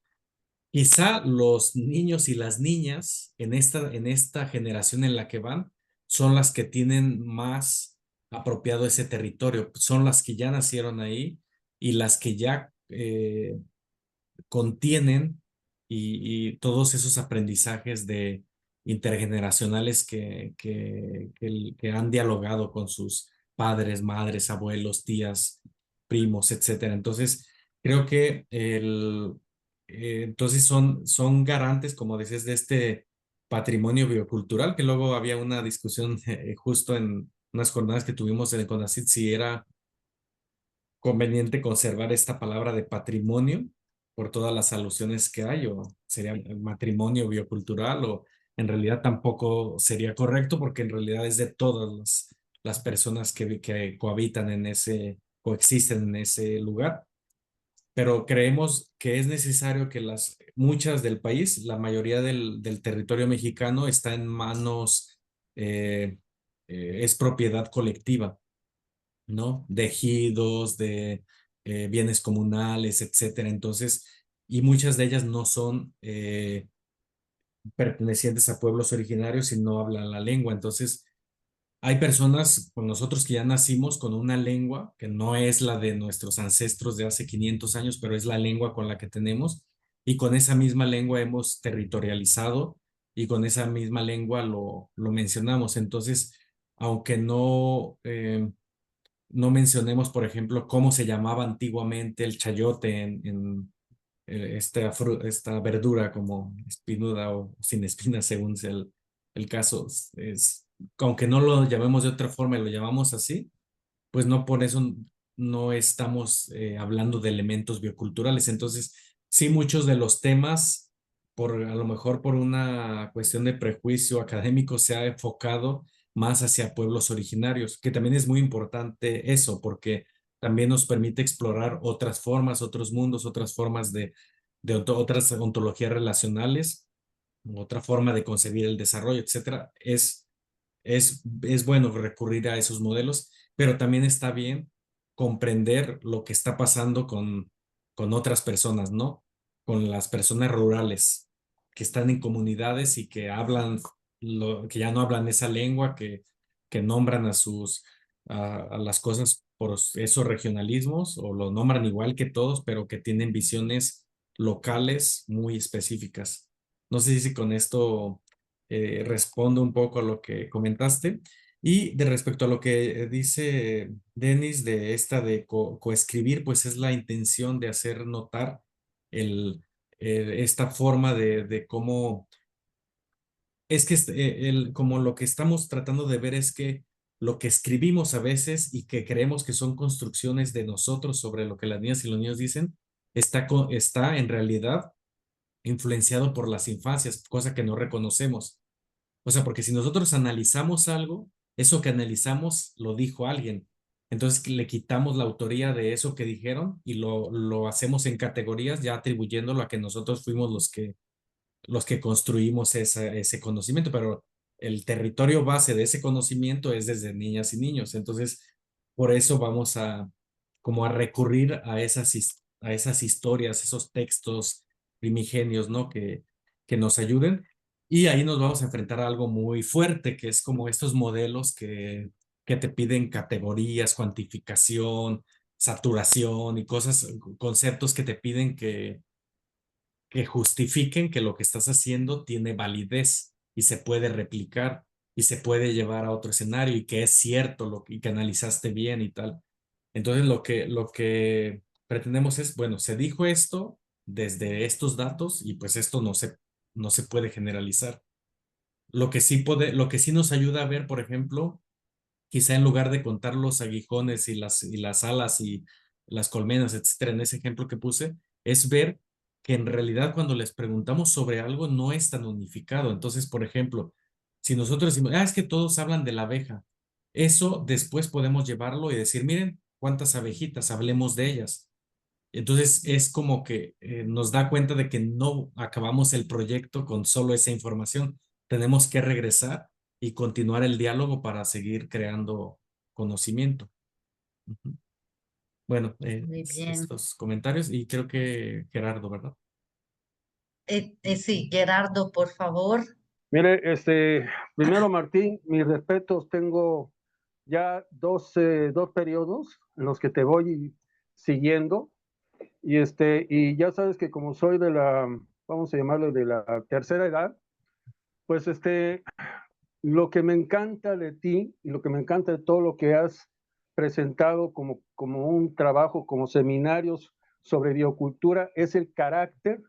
Quizá los niños y las niñas en esta generación en la que van son las que tienen más apropiado ese territorio, son las que ya nacieron ahí y las que ya contienen y todos esos aprendizajes intergeneracionales que han dialogado con sus padres, madres, abuelos, tías, primos, etcétera. Entonces, creo que entonces son garantes, como dices, de este patrimonio biocultural, que luego había una discusión justo en unas jornadas que tuvimos en el CONACYT, si era conveniente conservar esta palabra de patrimonio por todas las alusiones que hay, o sería matrimonio biocultural, o en realidad tampoco sería correcto porque en realidad es de todas las personas que cohabitan coexisten en ese lugar. Pero creemos que es necesario que muchas del país, la mayoría del territorio mexicano está en manos, es propiedad colectiva, ¿no? De ejidos, de bienes comunales, etcétera. Entonces, y muchas de ellas no son pertenecientes a pueblos originarios y no hablan la lengua. Entonces, hay personas con nosotros que ya nacimos con una lengua que no es la de nuestros ancestros de hace 500 años, pero es la lengua con la que tenemos, y con esa misma lengua hemos territorializado y con esa misma lengua lo mencionamos. Entonces, aunque no mencionemos, por ejemplo, cómo se llamaba antiguamente el chayote en esta verdura como espinuda o sin espinas, según sea el caso. Aunque no lo llamemos de otra forma y lo llamamos así, pues no por eso no estamos hablando de elementos bioculturales. Entonces, sí, muchos de los temas, a lo mejor por una cuestión de prejuicio académico, se ha enfocado más hacia pueblos originarios, que también es muy importante eso, porque también nos permite explorar otras formas, otros mundos, otras formas otras ontologías relacionales, otra forma de concebir el desarrollo, etcétera. Es bueno recurrir a esos modelos, pero también está bien comprender lo que está pasando con otras personas, ¿no? Con las personas rurales que están en comunidades y que que ya no hablan esa lengua, que nombran a las cosas por esos regionalismos o lo nombran igual que todos, pero que tienen visiones locales muy específicas. No sé si con esto respondo un poco a lo que comentaste. Y de respecto a lo que dice Denis de de coescribir, pues es la intención de hacer notar esta forma de cómo es que como lo que estamos tratando de ver es que lo que escribimos a veces y que creemos que son construcciones de nosotros sobre lo que las niñas y los niños dicen, está en realidad influenciado por las infancias, cosa que no reconocemos. O sea, porque si nosotros analizamos algo, eso que analizamos lo dijo alguien. Entonces le quitamos la autoría de eso que dijeron y lo hacemos en categorías, ya atribuyéndolo a que nosotros fuimos los que construimos ese conocimiento, pero el territorio base de ese conocimiento es desde niñas y niños. Entonces, por eso vamos como a recurrir a esas historias, esos textos primigenios, ¿no? Que nos ayuden. Y ahí nos vamos a enfrentar a algo muy fuerte, que es como estos modelos que te piden categorías, cuantificación, saturación y cosas, conceptos que te piden que justifiquen que lo que estás haciendo tiene validez y se puede replicar y se puede llevar a otro escenario y que es cierto y que analizaste bien y tal. Entonces lo que pretendemos es, bueno, se dijo esto desde estos datos y pues esto no se puede generalizar. Lo que sí nos ayuda a ver, por ejemplo, quizá en lugar de contar los aguijones y las alas y las colmenas, etcétera, en ese ejemplo que puse, es ver que en realidad cuando les preguntamos sobre algo no es tan unificado. Entonces, por ejemplo, si nosotros decimos, es que todos hablan de la abeja, eso después podemos llevarlo y decir, miren, cuántas abejitas, hablemos de ellas. Entonces es como que nos da cuenta de que no acabamos el proyecto con solo esa información. Tenemos que regresar y continuar el diálogo para seguir creando conocimiento. Ujú. Bueno, Muy bien. estos comentarios y creo que Gerardo, ¿verdad? Sí, Gerardo, por favor. Mire, primero Martín, mis respetos, tengo ya dos periodos en los que te voy siguiendo y ya sabes que como soy de la, vamos a llamarlo de la tercera edad, pues lo que me encanta de ti y lo que me encanta de todo lo que has presentado como un trabajo, como seminarios sobre biocultura, es el carácter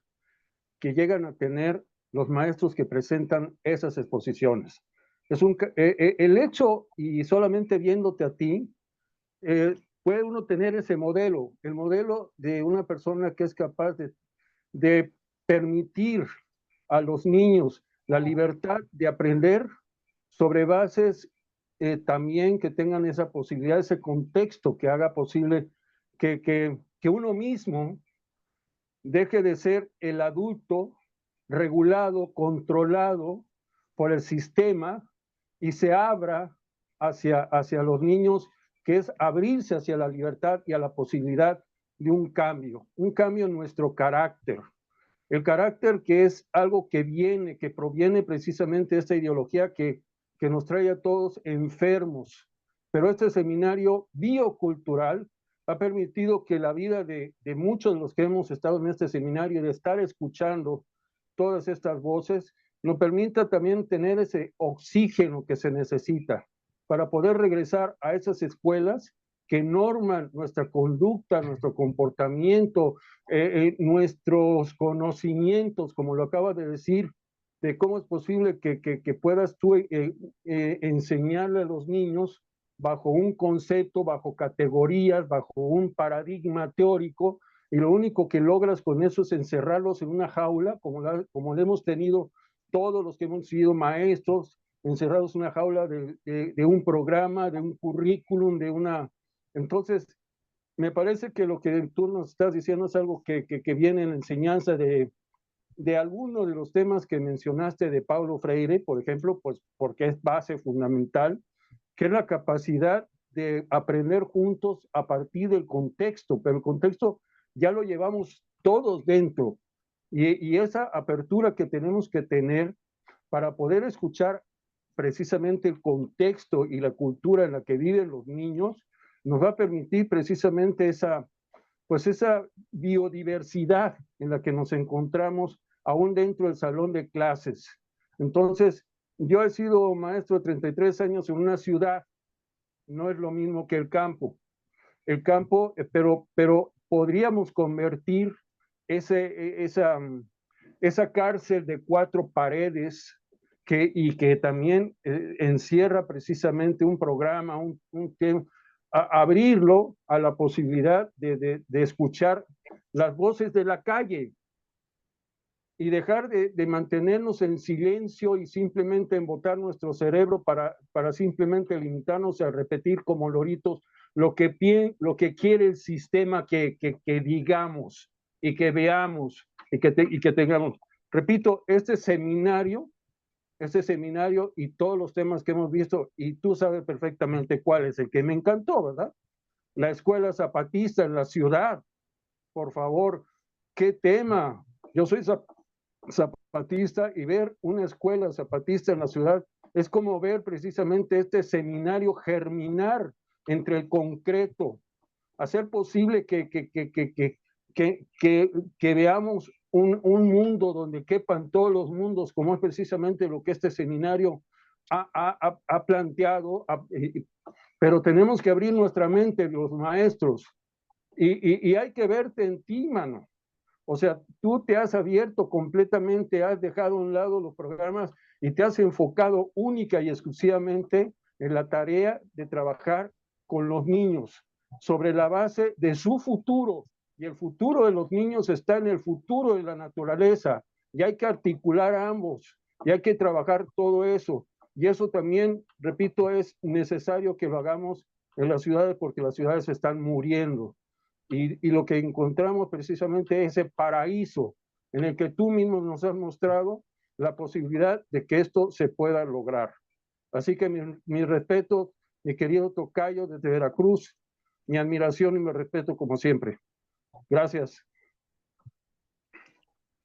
que llegan a tener los maestros que presentan esas exposiciones. El hecho, y solamente viéndote a ti, puede uno tener ese modelo, el modelo de una persona que es capaz de permitir a los niños la libertad de aprender sobre bases también que tengan esa posibilidad, ese contexto que haga posible que uno mismo deje de ser el adulto regulado, controlado por el sistema y se abra hacia los niños, que es abrirse hacia la libertad y a la posibilidad de un cambio en nuestro carácter. El carácter que es algo que proviene precisamente de esta ideología que nos trae a todos enfermos. Pero este seminario biocultural ha permitido que la vida de muchos de los que hemos estado en este seminario, de estar escuchando todas estas voces, nos permita también tener ese oxígeno que se necesita para poder regresar a esas escuelas que norman nuestra conducta, nuestro comportamiento, nuestros conocimientos, como lo acabas de decir, de cómo es posible que puedas tú enseñarle a los niños bajo un concepto, bajo categorías, bajo un paradigma teórico, y lo único que logras con eso es encerrarlos en una jaula, como lo hemos tenido todos los que hemos sido maestros, encerrados en una jaula de un programa, de un currículum, de una... Entonces, me parece que lo que tú nos estás diciendo es algo que viene en la enseñanza de algunos de los temas que mencionaste de Paulo Freire, por ejemplo, pues porque es base fundamental, que es la capacidad de aprender juntos a partir del contexto, pero el contexto ya lo llevamos todos dentro, y esa apertura que tenemos que tener para poder escuchar precisamente el contexto y la cultura en la que viven los niños, nos va a permitir precisamente esa biodiversidad en la que nos encontramos aún dentro del salón de clases. Entonces, yo he sido maestro de 33 años en una ciudad, no es lo mismo que el campo. El campo, pero podríamos convertir esa cárcel de 4 paredes y que también encierra precisamente un programa, un tema, abrirlo a la posibilidad de escuchar las voces de la calle y dejar de mantenernos en silencio y simplemente embotar nuestro cerebro para simplemente limitarnos a repetir como loritos lo que quiere el sistema que digamos y que veamos y que tengamos. Repito, este seminario y todos los temas que hemos visto, y tú sabes perfectamente cuál es el que me encantó, ¿verdad? La escuela zapatista en la ciudad, por favor, qué tema. Yo soy zapatista y ver una escuela zapatista en la ciudad Es como ver precisamente este seminario germinar entre el concreto, hacer posible que veamos un mundo donde quepan todos los mundos, como es precisamente lo que este seminario ha planteado, pero tenemos que abrir nuestra mente, los maestros, y hay que verte en ti, mano. O sea, tú te has abierto completamente, has dejado a un lado los programas y te has enfocado única y exclusivamente en la tarea de trabajar con los niños sobre la base de su futuro. Y el futuro de los niños está en el futuro de la naturaleza. Y hay que articular a ambos y hay que trabajar todo eso. Y eso también, repito, es necesario que lo hagamos en las ciudades porque las ciudades están muriendo. Y lo que encontramos precisamente es ese paraíso en el que tú mismo nos has mostrado la posibilidad de que esto se pueda lograr. Así que mi respeto, mi querido tocayo desde Veracruz, mi admiración y mi respeto como siempre. Gracias.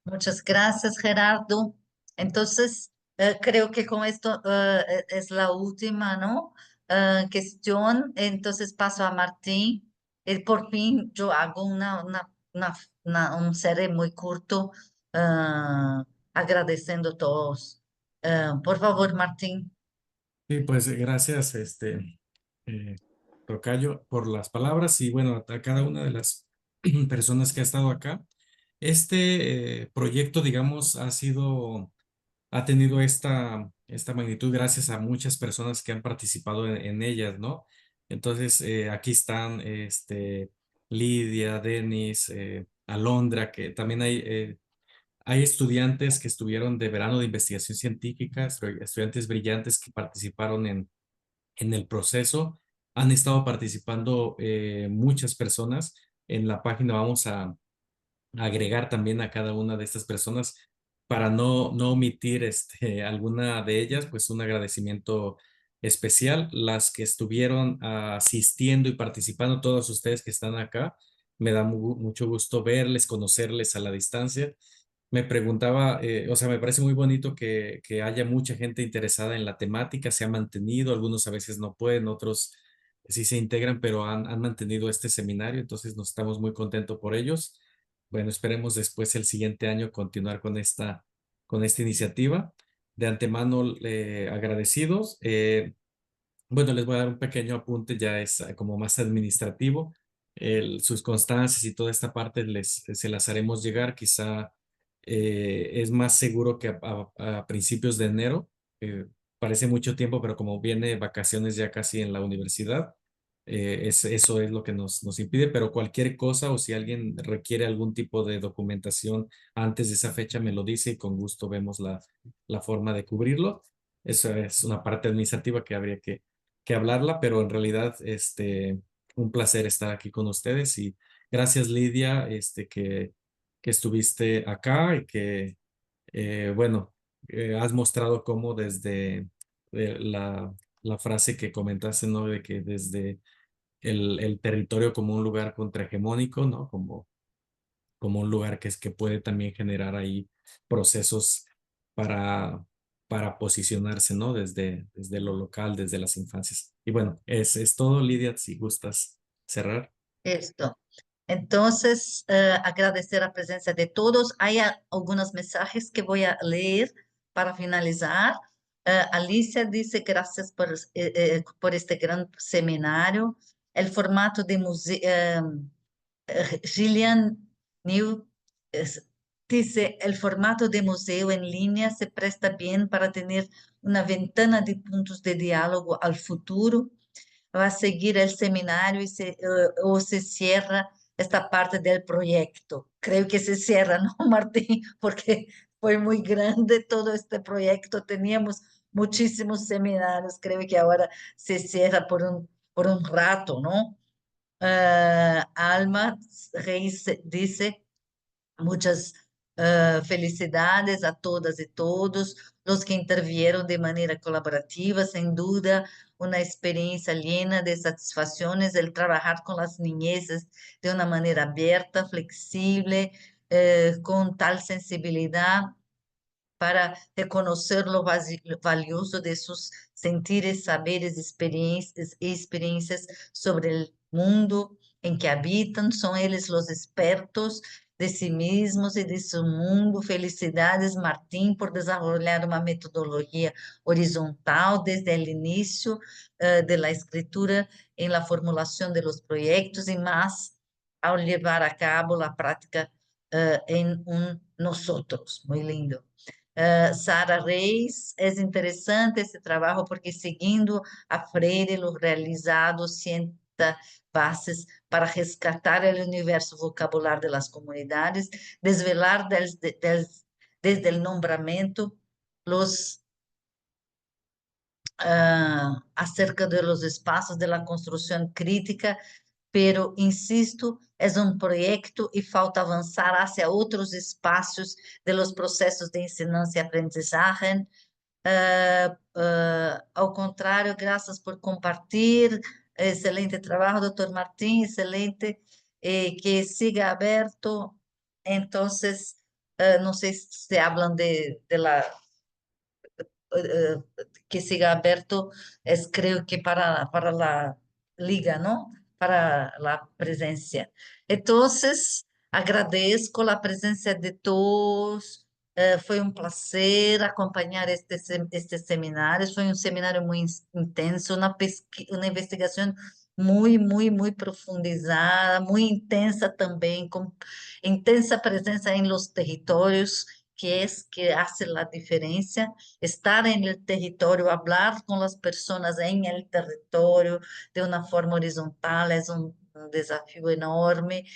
Muchas gracias, Gerardo. Entonces, creo que con esto es la última, ¿no? Cuestión. Entonces paso a Martín. Por fin yo hago un cierre muy corto, agradeciendo a todos. Por favor, Martín. Sí, pues gracias, tocayo, por las palabras y bueno, a cada una de las personas que ha estado acá. Este proyecto, digamos, ha tenido esta magnitud gracias a muchas personas que han participado en ellas, ¿no? Entonces, aquí están Lidia, Denis, Alondra, que también hay estudiantes que estuvieron de verano de investigación científica, estudiantes brillantes que participaron en el proceso. Han estado participando muchas personas. En la página vamos a agregar también a cada una de estas personas para no omitir alguna de ellas, pues un agradecimiento especial. Las que estuvieron asistiendo y participando, todos ustedes que están acá, me da mucho gusto verles, conocerles a la distancia. Me preguntaba, o sea, me parece muy bonito que haya mucha gente interesada en la temática, se ha mantenido, algunos a veces no pueden, otros sí se integran, pero han mantenido este seminario, entonces nos estamos muy contentos por ellos. Bueno, esperemos después el siguiente año continuar con esta iniciativa. De antemano, agradecidos. Bueno, les voy a dar un pequeño apunte, ya es como más administrativo. Sus constancias y toda esta parte se las haremos llegar. Quizá es más seguro que a principios de enero. Parece mucho tiempo, pero como viene vacaciones ya casi en la universidad, eso es lo que nos impide. Pero cualquier cosa o si alguien requiere algún tipo de documentación antes de esa fecha, me lo dice y con gusto vemos la forma de cubrirlo. Eso es una parte administrativa que habría que hablarla, pero en realidad, un placer estar aquí con ustedes y gracias Lidia, que estuviste acá y que, bueno, has mostrado cómo desde la frase que comentaste, ¿no? De que desde el territorio como un lugar contrahegemónico, ¿no? Como un lugar que puede también generar ahí procesos para, para posicionarse, ¿no? Desde lo local, desde las infancias. Y bueno, es todo, Lidia, si gustas cerrar. Esto. Entonces, agradecer la presencia de todos. Hay algunos mensajes que voy a leer para finalizar. Alicia dice, gracias por este gran seminario. El formato de museo, Gillian New dice, el formato de museo en línea se presta bien para tener una ventana de puntos de diálogo al futuro. Va a seguir el seminario o se cierra esta parte del proyecto. Creo que se cierra, ¿no, Martín? Porque fue muy grande todo este proyecto, teníamos muchísimos seminarios, creo que ahora se cierra por un rato, ¿no? Alma Reis dice, muchas felicidades a todas y todos los que intervieron de manera colaborativa, sin duda, una experiencia llena de satisfacciones el trabajar con las niñeces de una manera abierta, flexible, con tal sensibilidad para reconocer lo valioso de sus sentires, saberes, experiencias sobre el mundo en que habitan. Son ellos los expertos de sí mismos y de su mundo. Felicidades, Martín, por desarrollar una metodología horizontal desde el inicio de la escritura en la formulación de los proyectos y más al llevar a cabo la práctica en nosotros. Muy lindo. Sara Reis, é interessante esse trabalho porque seguindo a Freire, lo realizado sienta bases para rescatar o universo vocabular de las comunidades, desvelar desde el nombramiento los acerca de los espaços de la construção crítica, pero insisto, é um projeto e falta avançar hacia outros espaços de los processos de ensinança e aprendizagem. Ao contrário, graças por compartilhar, excelente trabalho, doutor Martín, excelente, que siga aberto. Então, não sei se hablan de la que siga aberto, creo que para la liga, ¿no? Para la presencia. Entonces, agradezco la presencia de todos. Foi um prazer acompanhar este seminário. Foi um seminário muito intenso, uma investigação muito profundizada, muito intensa também, com intensa presença em los territórios, que hace la diferencia, estar en el territorio, hablar con las personas en el territorio de una forma horizontal es un desafío enorme.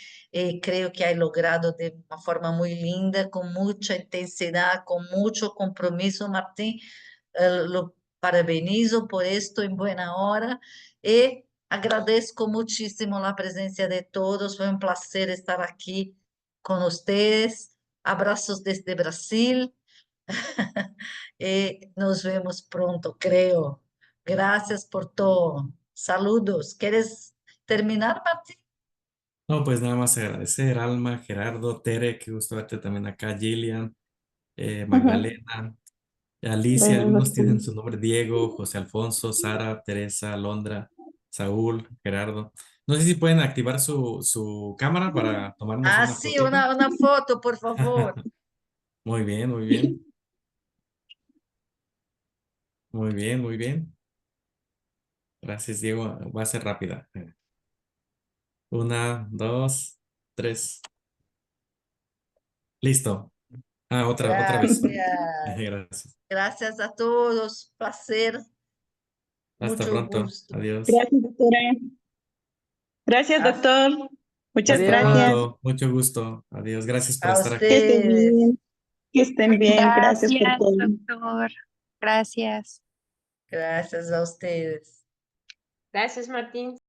Creo que ha logrado de una forma muy linda, con mucha intensidad, con mucho compromiso. Martín, lo parabenizo por esto en buena hora y agradezco muchísimo la presencia de todos. Fue un placer estar aquí con ustedes. Abraços desde Brasil. Nos vemos pronto, creo. Gracias por todo. Saludos. ¿Quieres terminar, Martín? No, pues nada más agradecer, Alma, Gerardo, Tere, qué gusto verte también acá, Gillian, Magdalena, Alicia, Bueno, algunos tienen Martín. su nombre, Diego, José Alfonso, Sara, Teresa, Alondra, Saúl, Gerardo. No sé si pueden activar su cámara para tomarnos una Sí, fotito. una foto, por favor. Muy bien, muy bien. Muy bien, muy bien. Gracias, Diego. Va a ser rápida. 1, 2, 3. Listo. Otra vez. Gracias. Gracias. Gracias a todos. Placer. Hasta Mucho pronto. gusto. Adiós. Gracias, doctora. Gracias, Hasta- doctor. Muchas Hasta Adiós. gracias. pronto. Mucho gusto. Adiós. Gracias por A estar aquí. Que estén ustedes. bien. Que estén bien. Gracias por Gracias, todo. doctor. Gracias. Gracias a ustedes. Gracias, Martín.